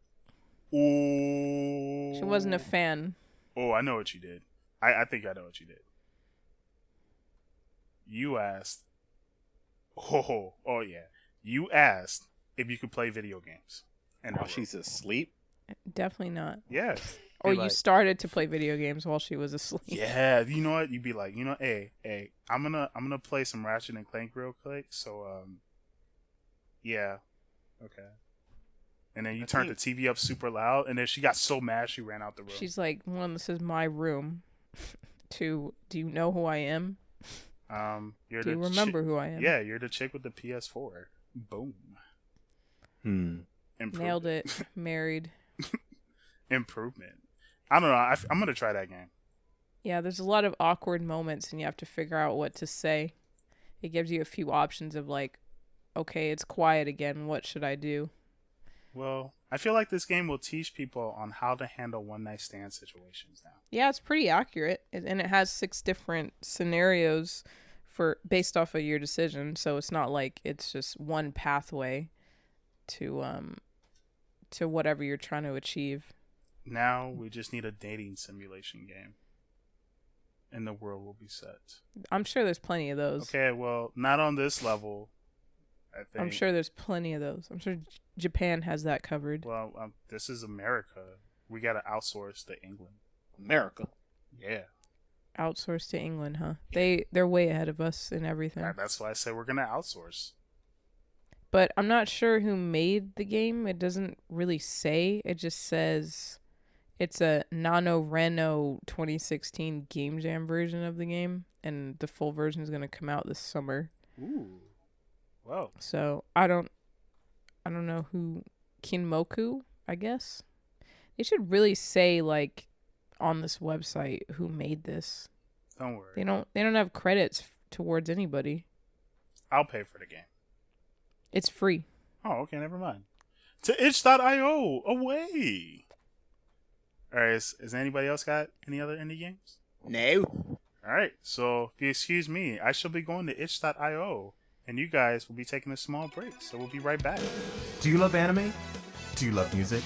Ooh. She wasn't a fan. Oh, I know what you did. I think I know what you did. You asked. Oh yeah. You asked if you could play video games. And while she's asleep? Definitely not. Yes. Or you started to play video games while she was asleep. Yeah, you know what? You'd be like, hey, I'm gonna play some Ratchet and Clank real quick. So, yeah, okay. And then you turned the TV up super loud, and then she got so mad she ran out the room. She's like, "1, this is my room." 2, do you know who I am? Do you remember who I am? Yeah, you're the chick with the PS4. Boom. Nailed it. Married. Improvement. I don't know. I'm going to try that game. Yeah, there's a lot of awkward moments and you have to figure out what to say. It gives you a few options of like, okay, it's quiet again. What should I do? Well, I feel like this game will teach people on how to handle one-night stand situations now. Yeah, it's pretty accurate. And it has 6 different scenarios based off of your decision. So it's not like it's just one pathway to whatever you're trying to achieve. Now we just need a dating simulation game. And the world will be set. I'm sure there's plenty of those. Okay, well, not on this level. I think. I'm sure there's plenty of those. I'm sure Japan has that covered. Well, this is America. We gotta outsource to England. America. Yeah. Outsourced to England, huh? They're way ahead of us in everything. That's why I said we're gonna outsource. But I'm not sure who made the game. It doesn't really say. It just says it's a NaNoWriMo 2016 Game Jam version of the game, and the full version is going to come out this summer. Ooh. Whoa. So I don't know who. Kinmoku, I guess. They should really say like on this website who made this. Don't worry. They don't have credits towards anybody. I'll pay for the game. It's free. Oh, okay, never mind. To itch.io, away. All right, is anybody else got any other indie games? No. All right, so if you excuse me, I shall be going to itch.io, and you guys will be taking a small break, so we'll be right back. Do you love anime? Do you love music?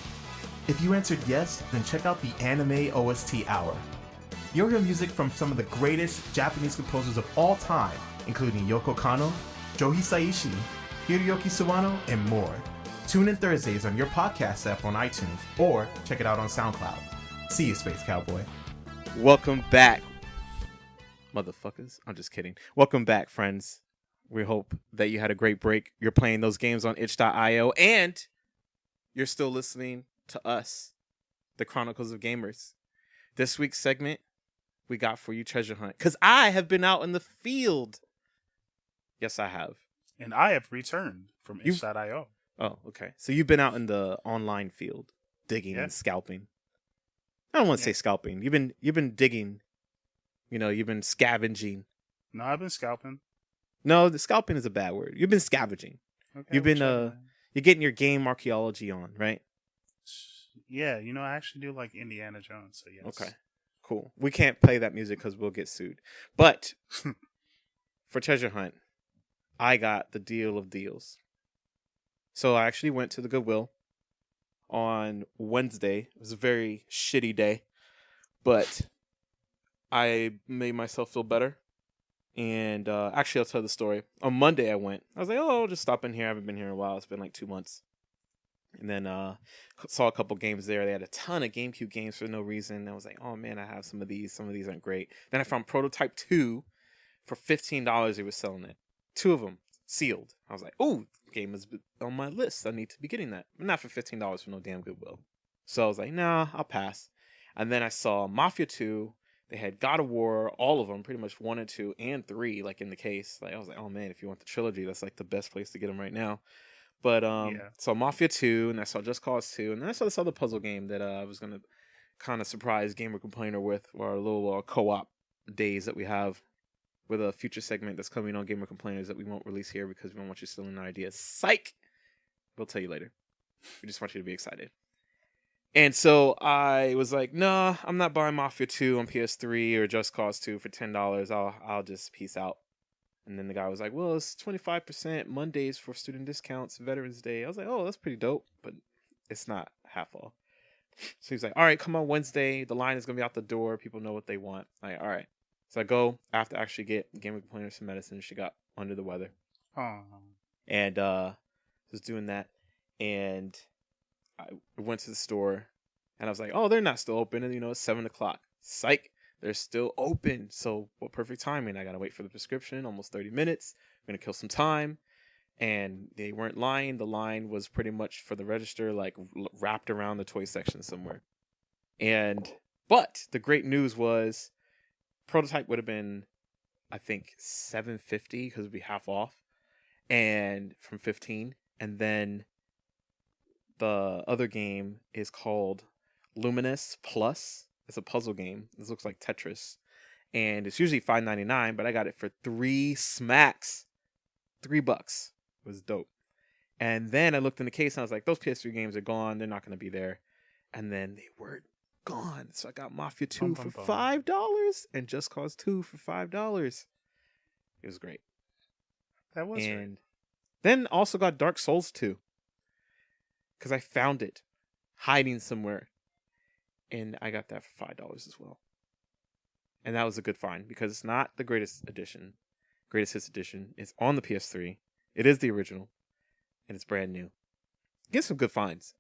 If you answered yes, then check out the Anime OST Hour. You'll hear music from some of the greatest Japanese composers of all time, including Yoko Kanno, Joe Hisaishi, Hiroyuki Sawano, and more. Tune in Thursdays on your podcast app on iTunes, or check it out on SoundCloud. See you, Space Cowboy. Welcome back, motherfuckers. I'm just kidding. Welcome back, friends. We hope that you had a great break. You're playing those games on itch.io, and you're still listening to us, the Chronicles of Gamers. This week's segment, we got for you Treasure Hunt, because I have been out in the field. Yes, I have. And I have returned from itch.io. Oh, okay. So you've been out in the online field, digging and scalping. I don't want to say scalping. You've been digging. You've been scavenging. No, I've been scalping. No, the scalping is a bad word. You've been scavenging. Okay, You've been you're getting your game archaeology on, right? Yeah, I actually do like Indiana Jones, so yes. Okay. Cool. We can't play that music because we'll get sued. But for Treasure Hunt, I got the deal of deals. So I actually went to the Goodwill on Wednesday. It was a very shitty day, but I made myself feel better. And actually, I'll tell the story. On Monday, I went. I was like, I'll just stop in here. I haven't been here in a while. It's been like 2 months. And then saw a couple games there. They had a ton of GameCube games for no reason. I was like, oh, man, I have some of these. Some of these aren't great. Then I found Prototype 2 for $15. They were selling it. 2 of them sealed. I was like, oh, game is on my list. I need to be getting that. But not for $15 for no damn Goodwill. So I was like, nah, I'll pass. And then I saw Mafia 2. They had God of War, all of them, pretty much 1 and 2 and 3, like in the case. Like I was like, oh man, if you want the trilogy, that's like the best place to get them right now. But so Mafia 2, and I saw Just Cause 2, and then I saw this other puzzle game that I was gonna kind of surprise Gamer Complainer with, or our little co-op days that we have with a future segment that's coming on Gamer Complainers that we won't release here because we don't want you stealing our ideas. Psych! We'll tell you later. We just want you to be excited. And so I was like, nah, I'm not buying Mafia 2 on PS3 or Just Cause 2 for $10. I'll just peace out. And then the guy was like, well, it's 25% Mondays for student discounts, Veterans Day. I was like, oh, that's pretty dope, but it's not half off. So he's like, all right, come on Wednesday. The line is going to be out the door. People know what they want. I'm like, all right. So I go after actually get Gamer Complainer some medicine. She got under the weather. Oh. And was doing that. And I went to the store and I was like, oh, they're not still open. And, it's 7 o'clock. Psych. They're still open. So what perfect timing. I got to wait for the prescription, almost 30 minutes. I'm going to kill some time. And they weren't lying. The line was pretty much for the register, like wrapped around the toy section somewhere. But the great news was Prototype would have been, I think, $7.50 because it'd be half off. And from 15. And then the other game is called Luminous Plus. It's a puzzle game. This looks like Tetris. And it's usually $5.99, but I got it for 3 smacks. $3. It was dope. And then I looked in the case and I was like, those PS3 games are gone. They're not going to be there. And then they were gone. So I got Mafia 2 for $5 and Just Cause 2 for $5. It was great. That was and great. Then also got Dark Souls 2. Because I found it hiding somewhere. And I got that for $5 as well. And that was a good find because it's not the greatest hits edition. It's on the PS3. It is the original, and it's brand new. Get some good finds.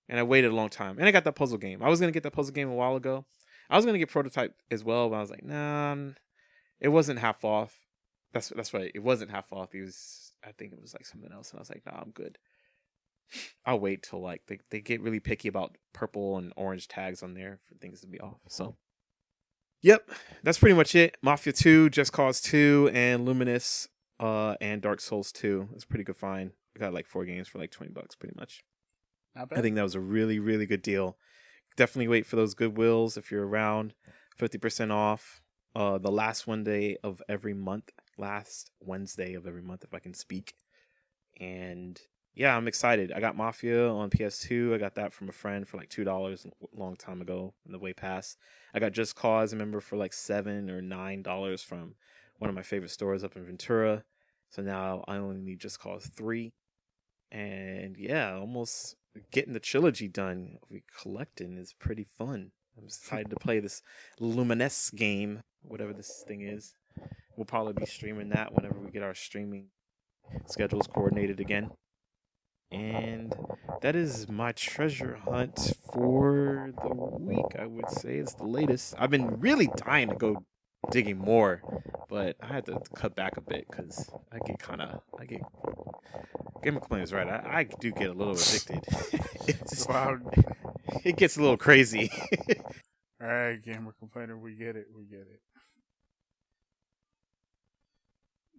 And I waited a long time. And I got that puzzle game. I was going to get that puzzle game a while ago. I was going to get Prototype as well, but I was like, nah, it wasn't half off. That's right. It wasn't half off. I think it was like something else. And I was like, nah, I'm good. I'll wait till like they get really picky about purple and orange tags on there for things to be off. So, yep, that's pretty much it. Mafia 2, Just Cause 2, and Luminous, and Dark Souls 2. It's a pretty good find. I got like 4 games for like $20, pretty much. Not bad. I think that was a really, really good deal. Definitely wait for those Goodwills if you're around. 50% off. The last Wednesday of every month. Last Wednesday of every month, if I can speak. And yeah, I'm excited. I got Mafia on PS2. I got that from a friend for like $2 a long time ago in the way pass. I got Just Cause, I remember, for like $7 or $9 from one of my favorite stores up in Ventura. So now I only need Just Cause 3. And yeah, almost getting the trilogy done. Collecting is pretty fun. I'm excited to play this Luminous game, whatever this thing is. We'll probably be streaming that whenever we get our streaming schedules coordinated again. And that is my treasure hunt for the week. I would say it's the latest. I've been really dying to go digging more, but I had to cut back a bit because Gamer Complaint is right. I do get a little addicted. Wow. It gets a little crazy. All right, Gamer Complainer, we get it.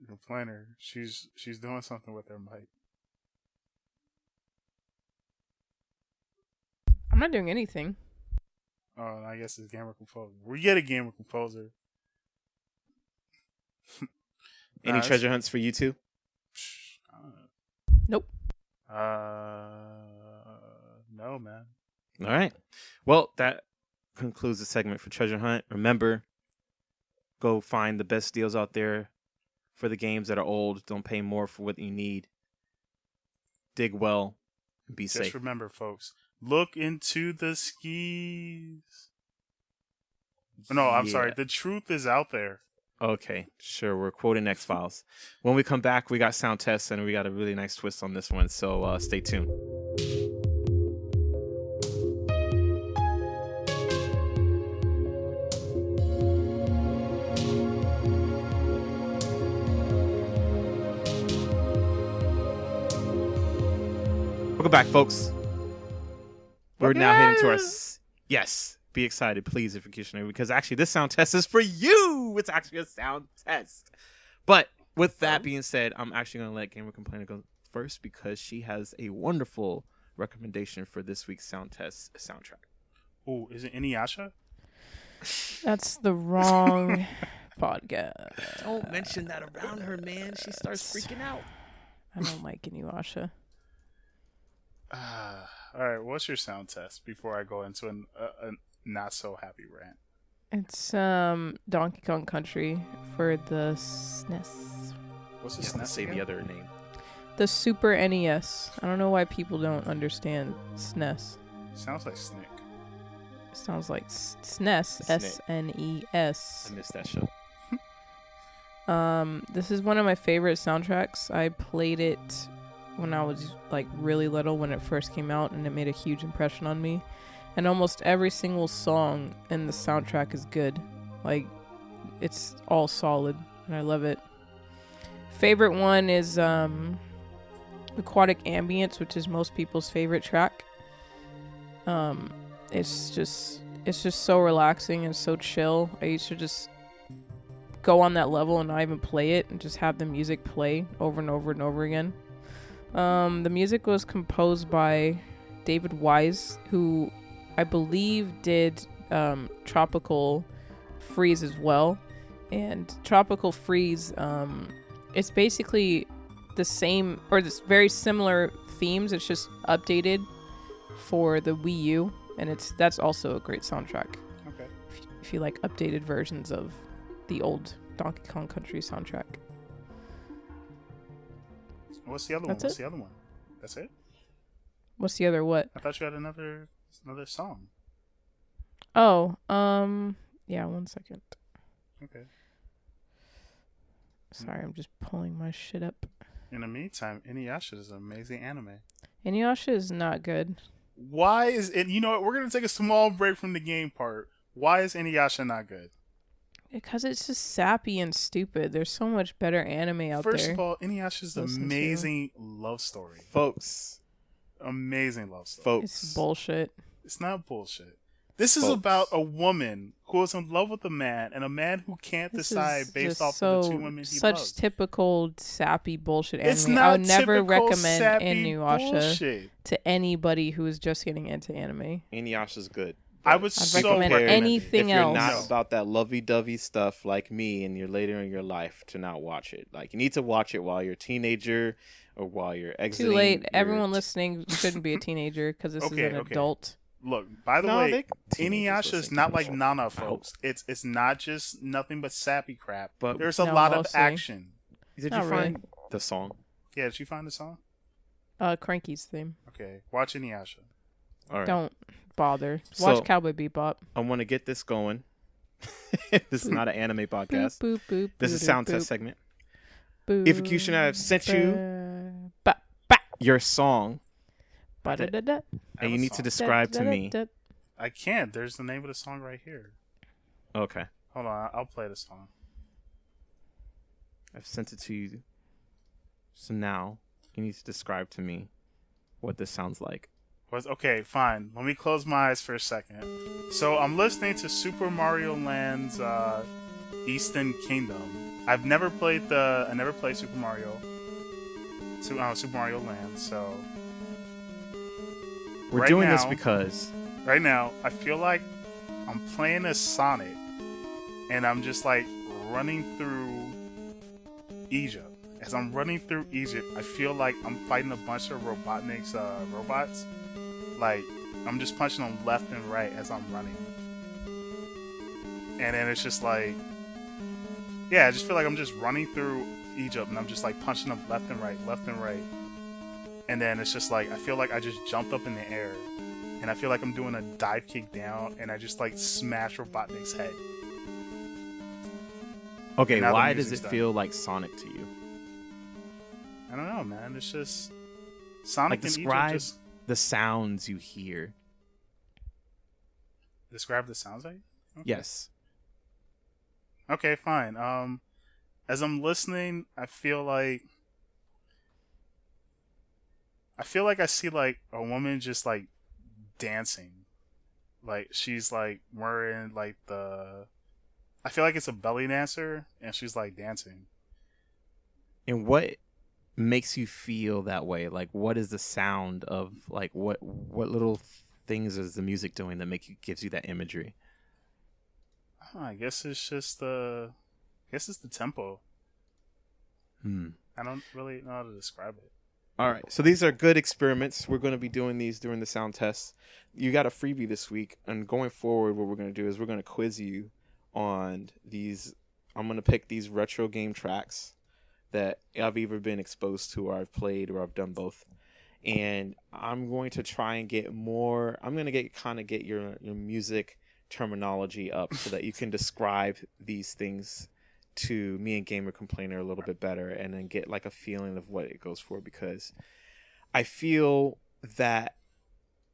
Complainer, she's doing something with her mic. I'm not doing anything. Oh, I guess it's Gamer Composer. We get a Gamer Composer. Any treasure hunts for you two? Nope. No, man. All right. Well, that concludes the segment for Treasure Hunt. Remember, go find the best deals out there for the games that are old. Don't pay more for what you need. Dig well and be safe. Just remember, folks, look into the skis. No, I'm sorry. The truth is out there. Okay, sure. We're quoting X-Files. When we come back, we got sound tests and we got a really nice twist on this one. So stay tuned. Welcome back, folks. We're now heading to our... Yes. Be excited, please, if you're Kishinev, because actually this sound test is for you. It's actually a sound test. But with that being said, I'm actually going to let Gamer Complainer go first because she has a wonderful recommendation for this week's sound test soundtrack. Oh, is it Inuyasha? That's the wrong podcast. Don't mention that around her, man. She starts freaking out. I don't like Inuyasha. All right, what's your sound test before I go into a not so happy rant? It's Donkey Kong Country for the SNES. What's the You have to SNES say again? the other name. The Super NES. I don't know why people don't understand SNES. Sounds like Snick. Sounds like SNES. SNES. I missed that show. This is one of my favorite soundtracks. I played it when I was like really little when it first came out, and it made a huge impression on me. And almost every single song in the soundtrack is good. Like, it's all solid, and I love it. Favorite one is Aquatic Ambience, which is most people's favorite track. It's just so relaxing and so chill. I used to just go on that level and not even play it and just have the music play over and over and over again. The music was composed by David Wise, who I believe did Tropical Freeze as well. And Tropical Freeze, it's basically the same, or this very similar themes. It's just updated for the Wii U, and that's also a great soundtrack. Okay. If you like updated versions of the old Donkey Kong Country soundtrack. What's the other That's one? What's it? the other one? That's it? What's the other what? I thought you had another song. Oh, yeah, 1 second. Okay. Sorry, I'm just pulling my shit up. In the meantime, Inuyasha is an amazing anime. Inuyasha is not good. Why is it? You know what? We're gonna take a small break from the game part. Why is Inuyasha not good? Because it's just sappy and stupid. There's so much better anime out First there. of all, Inuyasha's an Listen to. amazing love story. Folks. Amazing love story. Folks. It's bullshit. It's not bullshit. This is Folks. about a woman who is in love with a man, and a man who can't This decide is based just off so of the two women he such loves. typical sappy bullshit anime. It's I not would never typical recommend sappy Inuyasha bullshit. to anybody who is just getting into anime. Inuyasha's good. I would I'd so recommend recommend anything if you're else. not No. about that lovey-dovey stuff like me and you're later in your life, to not watch it. Like, you need to watch it while you're a teenager or while you're exiting. Too late. your Everyone listening shouldn't be a teenager because this is an adult. Look, by the No, way, they- teenagers Inuyasha is listen not to like the show. Nana, I hope. folks. It's not just nothing but sappy crap. But- There's a No, lot mostly. of action. Did Not you really. find the song? Yeah, did you find the song? Cranky's theme. Okay, watch Inuyasha. All right. Don't bother. Watch So- Cowboy Bebop. I want to get this going. This is not an anime podcast. Boop, boop, boop, This is boop, sound boop, test segment. boop, Ifukushina, I've sent you ba- ba- your song, ba-da-da-da, I have and you a need to song. describe to me. da-da-da-da. I can't. There's the name of the song right here. Okay, Hold on, I'll play the song. I've sent it to you. So now you need to describe to me what this sounds like. Okay, fine. Let me close my eyes for a second. So I'm listening to Super Mario Land's Eastern Kingdom. I never played Super Mario. Super Mario Land. So We're Right doing this now- because right now, I feel like I'm playing as Sonic, and I'm just like running through Egypt. As I'm running through Egypt, I feel like I'm fighting a bunch of Robotnik's robots. Like, I'm just punching them left and right as I'm running. And then it's just like, yeah, I just feel like I'm just running through Egypt, and I'm just like punching them left and right, left and right. And then it's just like, I feel like I just jumped up in the air, and I feel like I'm doing a dive kick down, and I just like smash Robotnik's head. okay, Now the why does music's it done. feel like Sonic to you? I don't know, man. It's just Sonic Like, and describe Egypt. Just the sounds you hear. describe the sounds like. Okay. Yes. Okay, fine. As I'm listening, I feel like I see like a woman just like dancing, like she's like wearing like I feel like it's a belly dancer, and she's like dancing. And what makes you feel that way? Like, what is the sound of, like, what little things is the music doing that gives you that imagery? I guess it's just the tempo. I don't really know how to describe it. All right, so these are good experiments. We're going to be doing these during the sound tests. You got a freebie this week, and going forward, what we're going to do is we're going to quiz you on these. I'm going to pick these retro game tracks that I've either been exposed to, or I've played, or I've done both. And I'm going to try and get more. I'm going to get your music terminology up so that you can describe these things to me and Gamer Complainer a little bit better, and then get like a feeling of what it goes for, because I feel that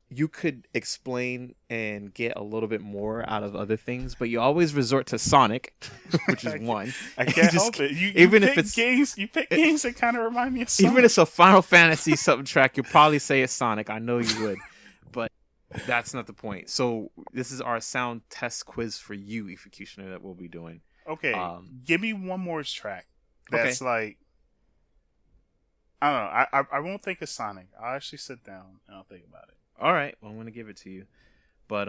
you could explain and get a little bit more out of other things, but you always resort to Sonic, which is one. I can't Just- help it. You even if pick it's- games, you pick games that kind of remind me of Sonic. Even if it's a Final Fantasy something track, you'll probably say it's Sonic. I know you would, but that's not the point. So this is our sound test quiz for you, Ifukushina, that we'll be doing. Okay, give me one more track that's like, I don't know. I won't think of Sonic. I'll actually sit down and I'll think about it. All right, well, I'm gonna give it to you, but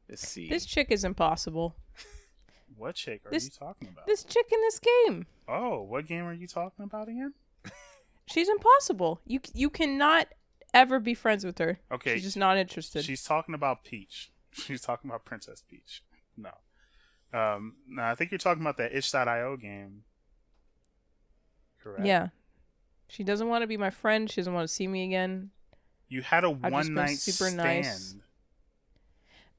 let's see. This chick is impossible. What chick are This- you talking about? This chick in this game, Oh, what game are you talking about again? she's impossible. You cannot ever be friends with her. Okay, She's just not interested. She's talking about Peach. She's talking about Princess Peach. No. No, I think you're talking about that itch.io game. Correct. Yeah. She doesn't want to be my friend. She doesn't want to see me again. You had a just been one night super stand. nice.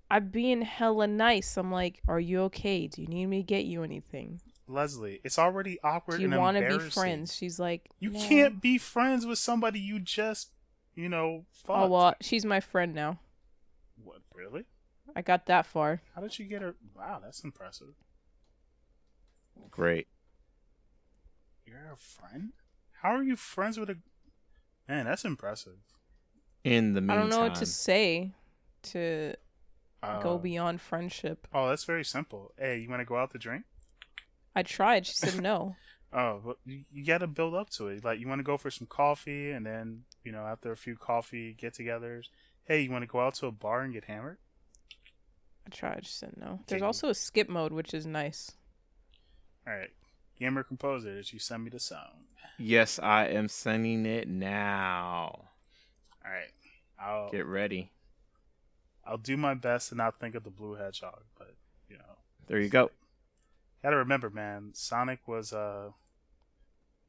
I'm being hella nice. I'm like, are you okay? Do you need me to get you anything? Leslie, it's already awkward Do you and want to embarrassing. be friends? She's like, You "No." can't be friends with somebody you just, fucked. Oh well, she's my friend now. What, really? I got that far. How did you get her? Wow, that's impressive. Great. You're a friend? How are you friends with a... Man, that's impressive. In the meantime, I don't know what to say to go Uh, beyond friendship. Oh, that's very simple. Hey, you want to go out to drink? I tried. She said no. Oh, well, you got to build up to it. Like, you want to go for some coffee, and then, after a few coffee get-togethers, hey, you want to go out to a bar and get hammered? I tried. She said no. There's Okay. also a skip mode, which is nice. All right. Gamer Composer, did you send me the song? yes, I am sending it now. All right. Get ready. I'll do my best to not think of the Blue Hedgehog, but, There you go. Gotta remember, man, Sonic was,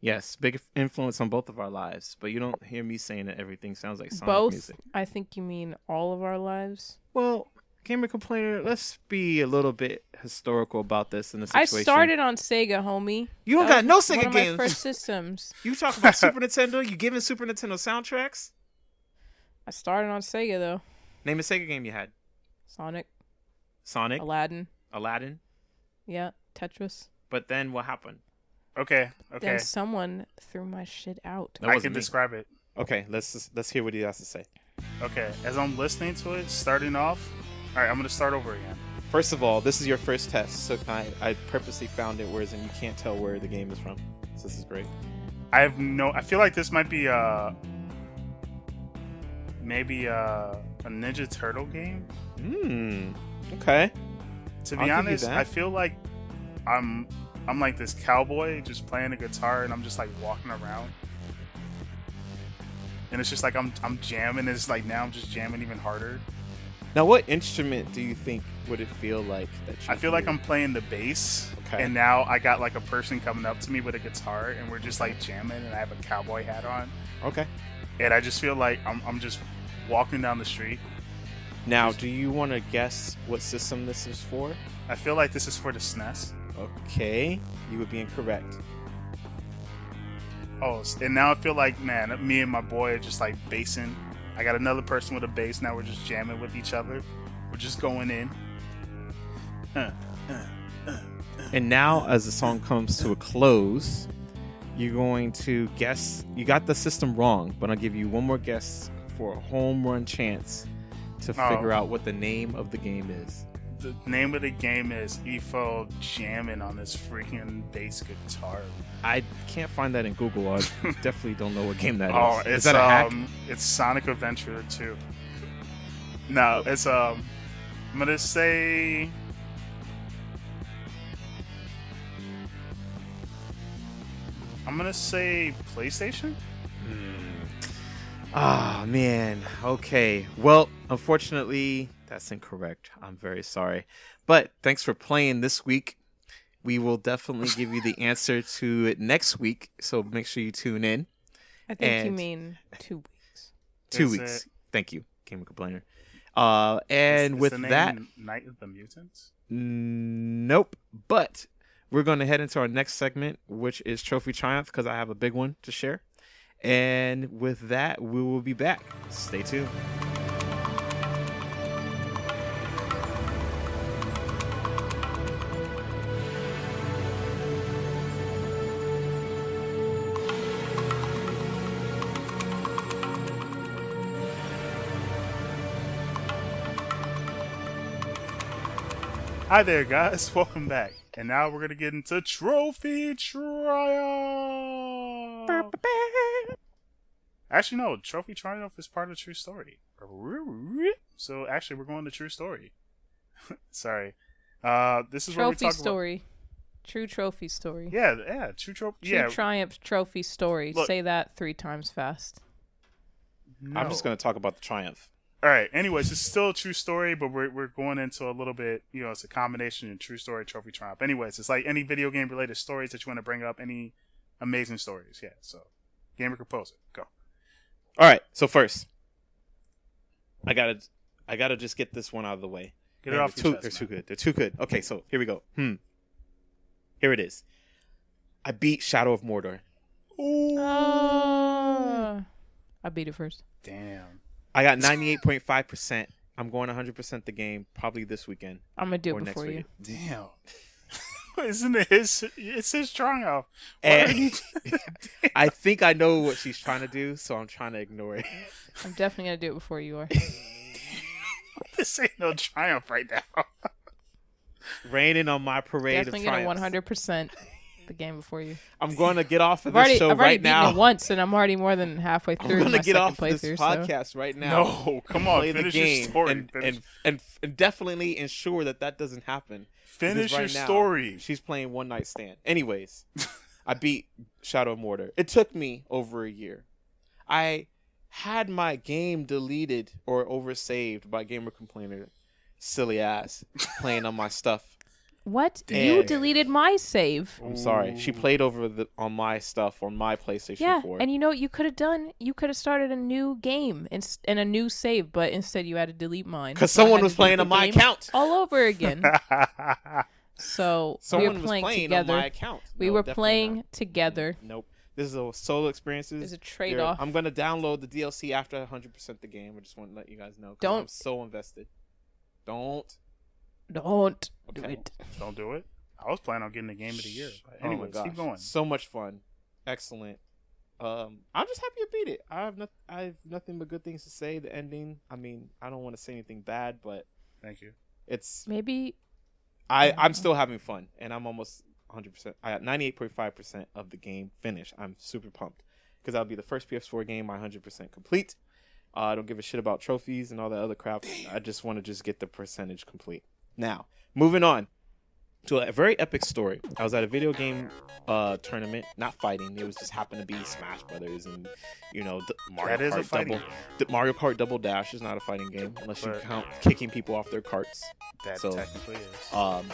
Yes, big influence on both of our lives, but you don't hear me saying that everything sounds like Sonic Both. music. I think you mean all of our lives. Well, Gamer Complainer, let's be a little bit historical about this in the I situation. started on Sega, homie. You don't That got no was Sega one of games. my first systems. You talk about Super Nintendo, you giving Super Nintendo soundtracks? I started on Sega though. Name a Sega game you had. Sonic, Sonic, Aladdin, Aladdin. yeah, Tetris. But then what happened? okay. Then someone threw my shit out. That I wasn't can me. describe it. Okay, let's hear what he has to say. Okay, as I'm listening to it, starting off, all right, I'm going to start over again. First of all, this is your first test, so I purposely found it whereas you can't tell where the game is from. So this is great. I feel like this might be maybe a Ninja Turtle game. Okay. To I'll be give you honest, that. I feel like I'm like this cowboy just playing a guitar and I'm just like walking around. And it's just like I'm jamming. It's like now I'm just jamming even harder. Now, what instrument do you think would it feel like that you I feel like hear? I'm playing the bass. Okay. And now I got like a person coming up to me with a guitar and we're just like jamming and I have a cowboy hat on. Okay. And I just feel like I'm just walking down the street. Now, do you want to guess what system this is for? I feel like this is for the SNES. Okay, you would be incorrect. Oh, and now I feel like, man, me and my boy are just like bassing. I got another person with a bass. Now we're just jamming with each other. We're just going in. And now, as the song comes to a close, you're going to guess. You got the system wrong, but I'll give you one more guess for a home run chance to figure out what the name of the game is. The name of the game is Efo jamming on this freaking bass guitar. I can't find that in Google. I definitely don't know what game that is. Oh, Is it's that a hack? It's Sonic Adventure 2. No, it's I'm gonna say PlayStation. Ah, man. Okay. Well, unfortunately, that's incorrect. I'm very sorry. But thanks for playing this week. We will definitely give you the answer to it next week. So make sure you tune in. I think you And- mean 2 weeks. 2 Is weeks. it- Thank you, Gamer Complainer. And Is with the name that, Night of the Mutants. nope. But we're going to head into our next segment, which is Trophy Triumph, because I have a big one to share. And with that, we will be back. Stay tuned. Hi there, guys. Welcome back. And now we're gonna get into Trophy Triumph. Actually, no. Trophy Triumph is part of True Story. So actually, we're going to True Story. Sorry. This is where we Trophy talk story. True trophy story. about. Yeah. True Trophy. True Yeah. Triumph trophy story. Look. Say that 3 times fast. I'm just going to talk about the Triumph. All right. Anyways, it's still a true story, but we're going into a little bit. It's a combination of True Story, Trophy Triumph. Anyways, it's like any video game related stories that you want to bring up. Any amazing stories. Yeah. So, Gamer Composer, go. All right. So first, I gotta just get this one out of the way. Get it Man, off they're your too, chest. They're too good. They're too good. Okay. So here we go. Here it is. I beat Shadow of Mordor. Ooh. I beat it first. Damn. I got 98.5%. I'm going 100% the game probably this weekend. I'm gonna do or it next before you. weekend. Damn. Isn't it his? It's his triumph. And I think I know what she's trying to do, so I'm trying to ignore it. I'm definitely gonna do it before you are. This ain't no triumph right now. Raining on my parade Definitely of gonna triumphs. 100% the game before you. I'm going to get off of I've this show already right beaten now. it once, and I'm already more than halfway I'm through going my to get second off this playthrough. So. podcast right now. No, come on, Play the finish your game story. and definitely ensure that doesn't happen. Finish Because your now, story. She's playing One Night Stand. Anyways, I beat Shadow of Mordor. It took me over a year. I had my game deleted or oversaved by Gamer Complainer. Silly ass. Playing on my stuff. What? And- You deleted my save. I'm sorry. She played on my stuff on my PlayStation Yeah, 4. and you know what you could have done? You could have started a new game and a new save, but instead you had to delete mine. Because So I someone had was to playing delete on the my game account. all over again. So Someone we were was playing playing together. on my account. We No, were definitely playing not. together. Nope. This is a solo experiences. There's a trade-off. I'm gonna download the DLC after 100% the game. I just want to let you guys know. 'Cause Don't. I'm so invested. Don't. Don't do Okay. it. Don't do it. I was planning on getting the game of the year. But Oh my anyways, gosh. keep going. So much fun. Excellent. I'm just happy I beat it. I have nothing but good things to say. The ending. I mean, I don't want to say anything bad, but Thank you. it's. Maybe I'm still having fun, and I'm almost 100%. I got 98.5% of the game finished. I'm super pumped because that'll be the first PS4 game I 100% complete. I don't give a shit about trophies and all that other crap. I just want to just get the percentage complete. Now, moving on to a very epic story. I was at a video game tournament, not fighting. It was just happened to be Smash Brothers and Mario That is a Kart fighting Double. game. The Mario Kart Double Dash is not a fighting game unless you But- count kicking people off their carts. That So, technically is.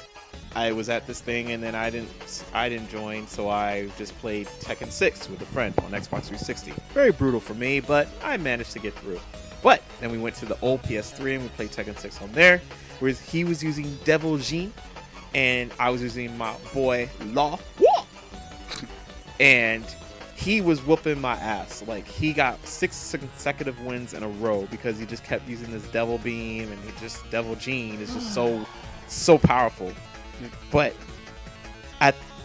I was at this thing and then I didn't join, so I just played Tekken 6 with a friend on Xbox 360. Very brutal for me, but I managed to get through. But then we went to the old PS3 and we played Tekken 6 on there, where he was using Devil Jean and I was using my boy Law. And he was whooping my ass. Like, he got 6 consecutive wins in a row because he just kept using this Devil Beam, and Devil Gene is just so powerful. But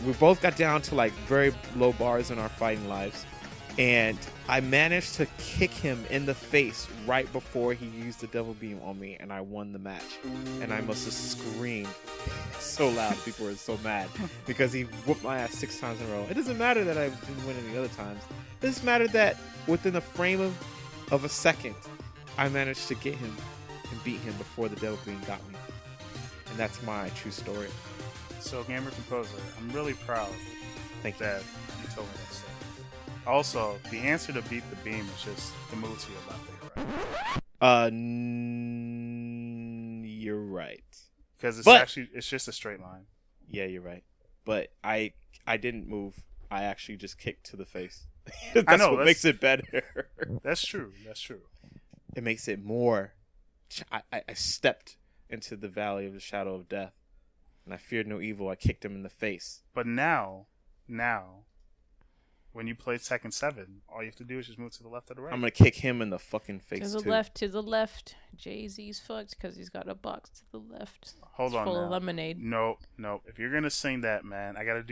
we both got down to like very low bars in our fighting lives, and I managed to kick him in the face right before he used the Devil Beam on me, and I won the match. And I must have screamed so loud. People were so mad because he whooped my ass 6 times in a row. It doesn't matter that I didn't win any other times. It just mattered that within a frame of a second, I managed to get him and beat him before the Devil Beam got me. And that's my true story. So, Gamer Composer, I'm really proud Thank you. that you told me that story. Also, the answer to beat the beam is just the move to your left or right. You're right. Because But- it's just a straight line. Yeah, you're right. But I didn't move. I actually just kicked to the face. I That's know, what that's- makes it better. That's true. That's true. It makes it more. I stepped into the valley of the shadow of death, and I feared no evil. I kicked him in the face. But now, when you play Tekken 7, all you have to do is just move to the left or the right. I'm gonna kick him in the fucking face to the too. left, to the left. Jay-Z's fucked because he's got a box to the left. Hold It's on full now. of lemonade. No. If you're gonna sing that, man, I have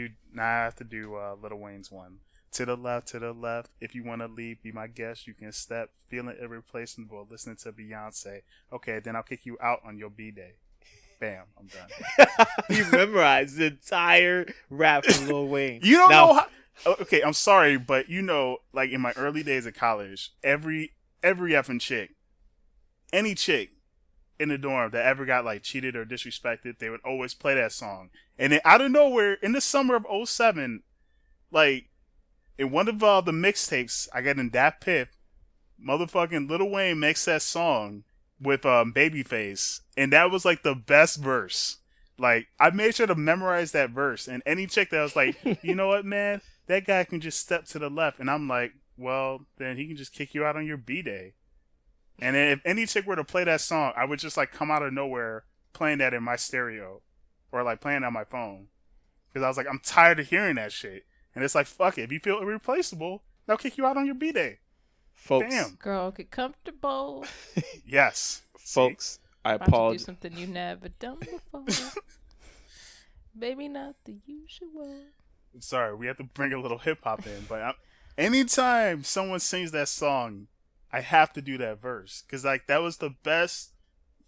to do Lil Wayne's one. To the left. If you wanna leave, be my guest. You can step. Feeling irreplaceable. Listening to Beyonce. Okay, then I'll kick you out on your B-day. Bam, I'm done. You memorized the entire rap from Lil Wayne. You don't Now- know how. Okay, I'm sorry, but like in my early days of college, every effing chick, any chick in the dorm that ever got like cheated or disrespected, they would always play that song. And then out of nowhere, in the summer of '07, like in one of the mixtapes I got in Dat Piff, motherfucking Lil Wayne makes that song with Babyface, and that was like the best verse. Like, I made sure to memorize that verse, and any chick that was like, you know what, man, that guy can just step to the left, and I'm like, well, then he can just kick you out on your B-day. And then if any chick were to play that song, I would just like come out of nowhere playing that in my stereo, or like playing on my phone. because I was like, I'm tired of hearing that shit. And it's like, fuck it. If you feel irreplaceable, they'll kick you out on your B-Day. Folks. Damn. Girl, get comfortable. Yes. Folks, I About to do apologize. something you never done before. Baby, not the usual. Sorry, we have to bring a little hip hop in, but anytime someone sings that song, I have to do that verse because like that was the best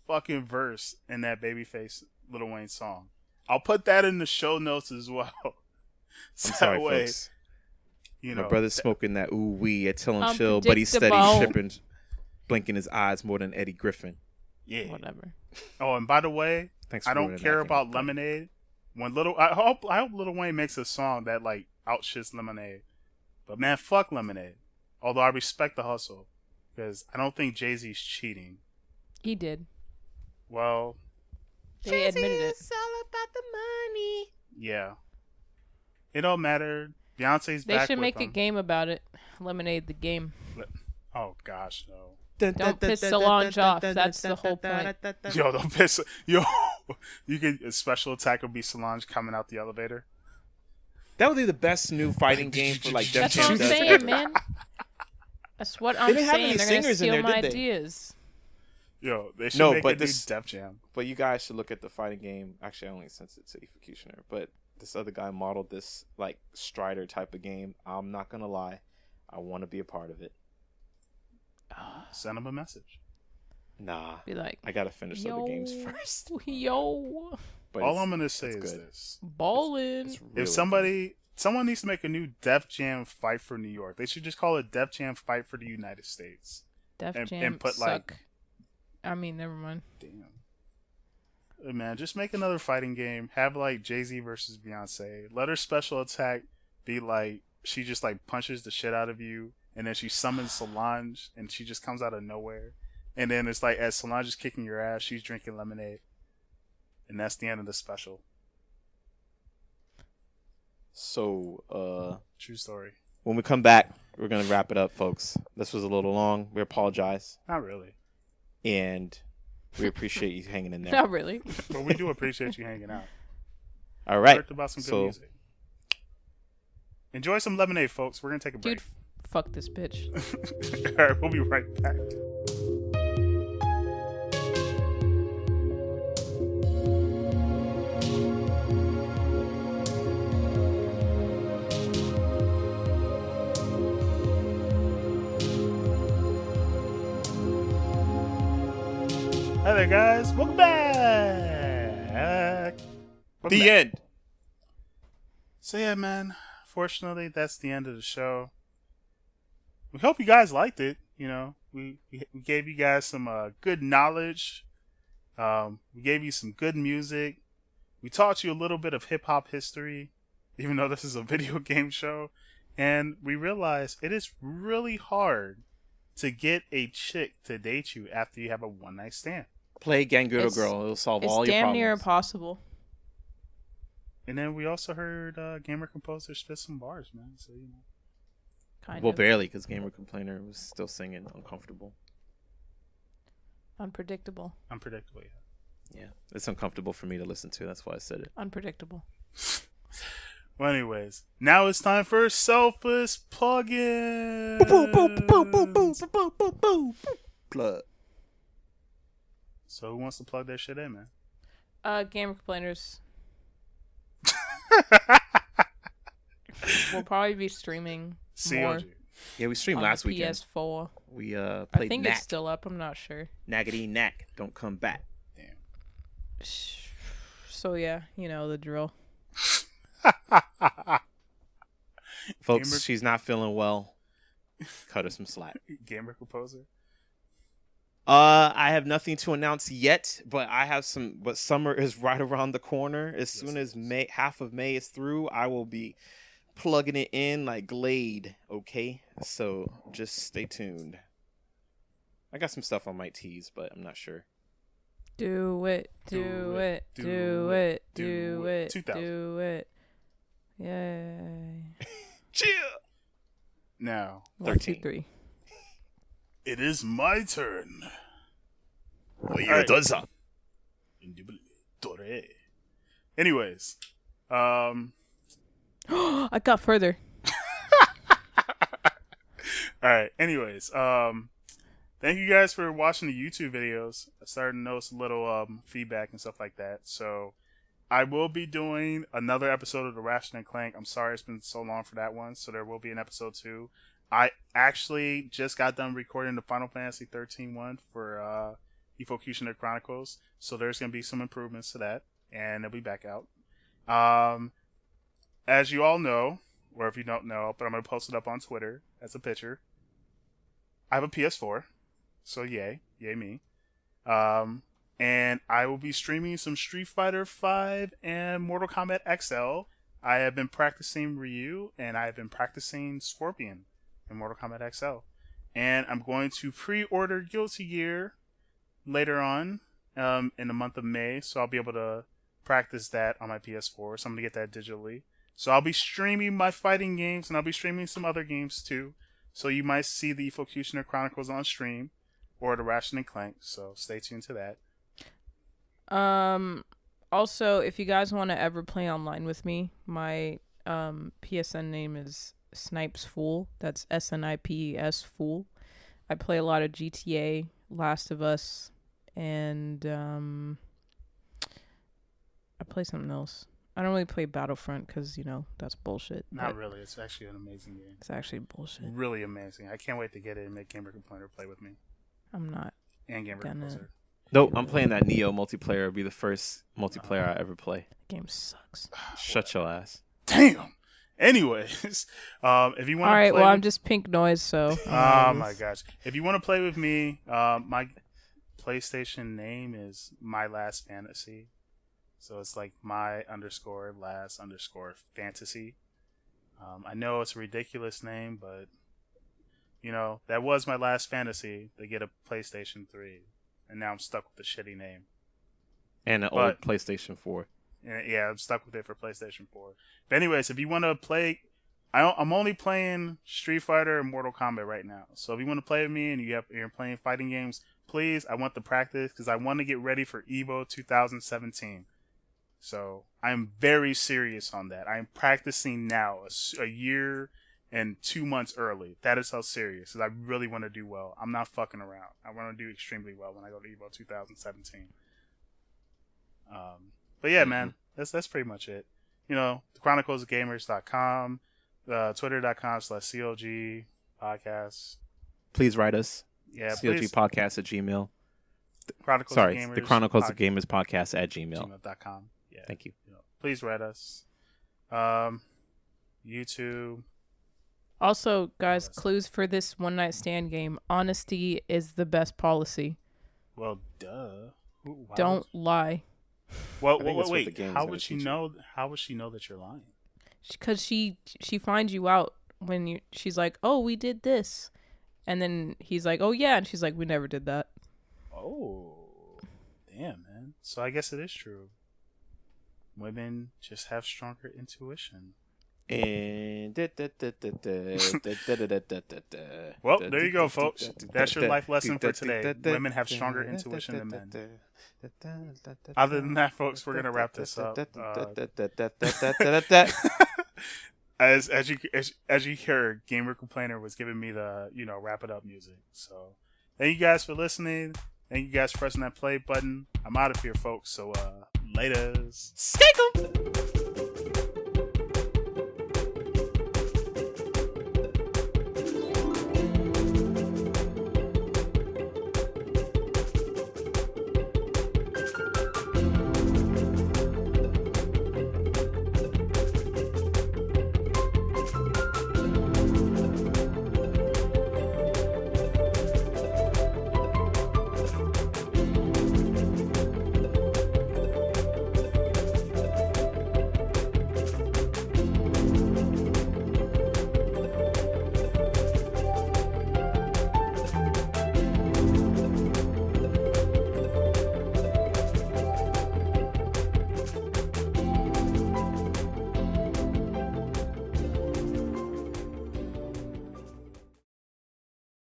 fucking verse in that Babyface Lil Wayne song. I'll put that in the show notes as well. So I'm sorry, that way, folks. you My know, brother's smoking that ooh wee. I tell him chill, but he's steady Unpredictable. tripping, blinking his eyes more than Eddie Griffin. yeah. Whatever. Oh, and by the way, Thanks. I for don't ruining care that about game. Lemonade. I hope Lil Wayne makes a song that like outshits Lemonade. But man, fuck Lemonade. Although I respect the hustle, because I don't think Jay-Z's cheating. He did. Well, They admitted it. It's all about the money. yeah. It don't matter. Beyonce's They back should with make a him. game about it. Lemonade the game. Oh gosh, no. Don't piss Solange off. That's the whole point. Yo, don't piss. Yo, you could a special attack would be Solange coming out the elevator. That would be the best new fighting game for like Def That's what Jam I'm does saying, ever. man. That's what I'm didn't have saying. any They're gonna singers in steal there, my did they? ideas. Yo, they should No, make but a new this- Def Jam. But you guys should look at the fighting game. Actually, I only sent it to Executioner, but this other guy modeled this like Strider type of game. I'm not gonna lie, I want to be a part of it. Send him a message. Nah, Be like, I gotta finish the other games first. Yo, But All it's- I'm gonna say it's is good. this: ballin'. It's really if someone needs to make a new Def Jam Fight for New York, they should just call it Def Jam Fight for the United States. Def and Jam put, suck. like- I mean, never mind. Damn. Man, just make another fighting game. Have like Jay-Z versus Beyonce. Let her special attack be like she just like punches the shit out of you, and then she summons Solange, and she just comes out of nowhere. And then it's like as Solange is kicking your ass, she's drinking lemonade, and that's the end of the special. So, True story. when we come back, we're gonna wrap it up, folks. This was a little long. We apologize, Not really, and we appreciate you hanging in there. Not really. but we do appreciate you hanging out. All right. Talked about some good So- music. Enjoy some lemonade, folks. We're gonna take a break. Dude, fuck this bitch. All right, we'll be right back. Hi there, guys. Welcome back. Welcome The back. end. So yeah, man. Fortunately, that's the end of the show. We hope you guys liked it. You know, we gave you guys some good knowledge. We gave you some good music. We taught you a little bit of hip hop history, even though this is a video game show. And we realized it is really hard to get a chick to date you after you have a one night stand. Play Gangudo It's- Girl. It'll solve It's all your damn problems. near impossible. And then we also heard Gamer Composer spit some bars, man. So you know. Kind Well, of. barely, because Gamer Complainer was still singing Uncomfortable. Unpredictable. Unpredictable, yeah. Yeah, it's uncomfortable for me to listen to. That's why I said it. Unpredictable. Well, anyways, now it's time for Selfless Plugin. Plug. So who wants to plug their shit in, man? Gamer complainers. We'll probably be streaming more COG. Yeah, we streamed on last the weekend. PS4. We I played think Knack. it's still up. I'm not sure. Naggity Knack. Don't come back. Damn. So yeah, you know the drill. Folks, Gamer- she's not feeling well. Cut her some slack. Gamer Composer. I have nothing to announce yet, but I have some. But summer is right around the corner. As soon it as is. May, half of May is through, I will be plugging it in like Glade. Okay, so just stay tuned. I got some stuff I might tease, but I'm not sure. Do it. Do it. Do it. Do it. 2000. Do it. Yay. Chill. One, Now, 13. 2, 3. it is my turn. Right. Anyways, I got further. All right. Anyways, thank you guys for watching the YouTube videos. I started to notice a little feedback and stuff like that. So I will be doing another episode of the Ratchet and Clank. I'm sorry it's been so long for that one. So there will be an episode 2. I actually just got done recording the Final Fantasy 13 one for Evocation of Chronicles. So there's going to be some improvements to that, and it'll be back out. As you all know, or if you don't know, but I'm going to post it up on Twitter as a picture. I have a PS4, so yay me. And I will be streaming some Street Fighter 5 and Mortal Kombat XL. I have been practicing Ryu, and I have been practicing Scorpion in Mortal Kombat XL. And I'm going to pre-order Guilty Gear later on in the month of May, so I'll be able to practice that on my PS4, so I'm going to get that digitally. So I'll be streaming my fighting games, and I'll be streaming some other games too. So you might see the Evocation Chronicles on stream, or the Ratchet and Clank, so stay tuned to that. Also, if you guys want to ever play online with me, my PSN name is Snipes Fool. That's SNIPES Fool. I play a lot of GTA, Last of Us, and I play something else. I don't really play Battlefront because, that's bullshit. Not really. It's actually an amazing game. It's actually bullshit. Really amazing. I can't wait to get it and make Gamer Complainer play with me. I'm not. And Gamer Composer. Nope, I'm playing that Neo multiplayer. It'll be the first multiplayer I ever play. The game sucks. Shut your ass. Damn. Anyways, if you want to play... All right, well, I'm just pink noise, so... Oh, my gosh. If you want to play with me, my PlayStation name is My Last Fantasy. So it's like my_last_fantasy. I know it's a ridiculous name, but, that was my last fantasy to get a PlayStation 3. And now I'm stuck with the shitty name. And an old PlayStation 4. Yeah, I'm stuck with it for PlayStation 4. But anyways, if you want to play... I'm only playing Street Fighter and Mortal Kombat right now. So if you want to play with me and you're playing fighting games, please, I want the practice because I want to get ready for EVO 2017. So I'm very serious on that. I'm practicing now, a year and 2 months early. That is how serious, because I really want to do well. I'm not fucking around. I want to do extremely well when I go to EVO 2017. But yeah, man, that's pretty much it. The Chronicles of Gamers.com, Twitter.com/COG podcasts. Please write us. Yeah, COG please. podcast at Gmail. The Chronicles of Gamers podcast at Gmail. Gmail.com. Yeah. Thank you. Please write us. YouTube. Also, guys, clues for this one night stand game. Honesty is the best policy. Well, duh. Don't lie. Well, wait. How would she know? How would she know that you're lying? Because she finds you out when she's like, "Oh, we did this," and then he's like, "Oh yeah," and she's like, "We never did that." Oh, damn, man. So I guess it is true. Women just have stronger intuition. And well, there you go, folks. That's your life lesson for today. Women have stronger intuition than men. Other than that, folks, we're gonna wrap this up. As you hear, Gamer Complainer was giving me the wrap it up music. So thank you guys for listening. Thank you guys for pressing that play button. I'm out of here, folks. So laters. Skate 'em!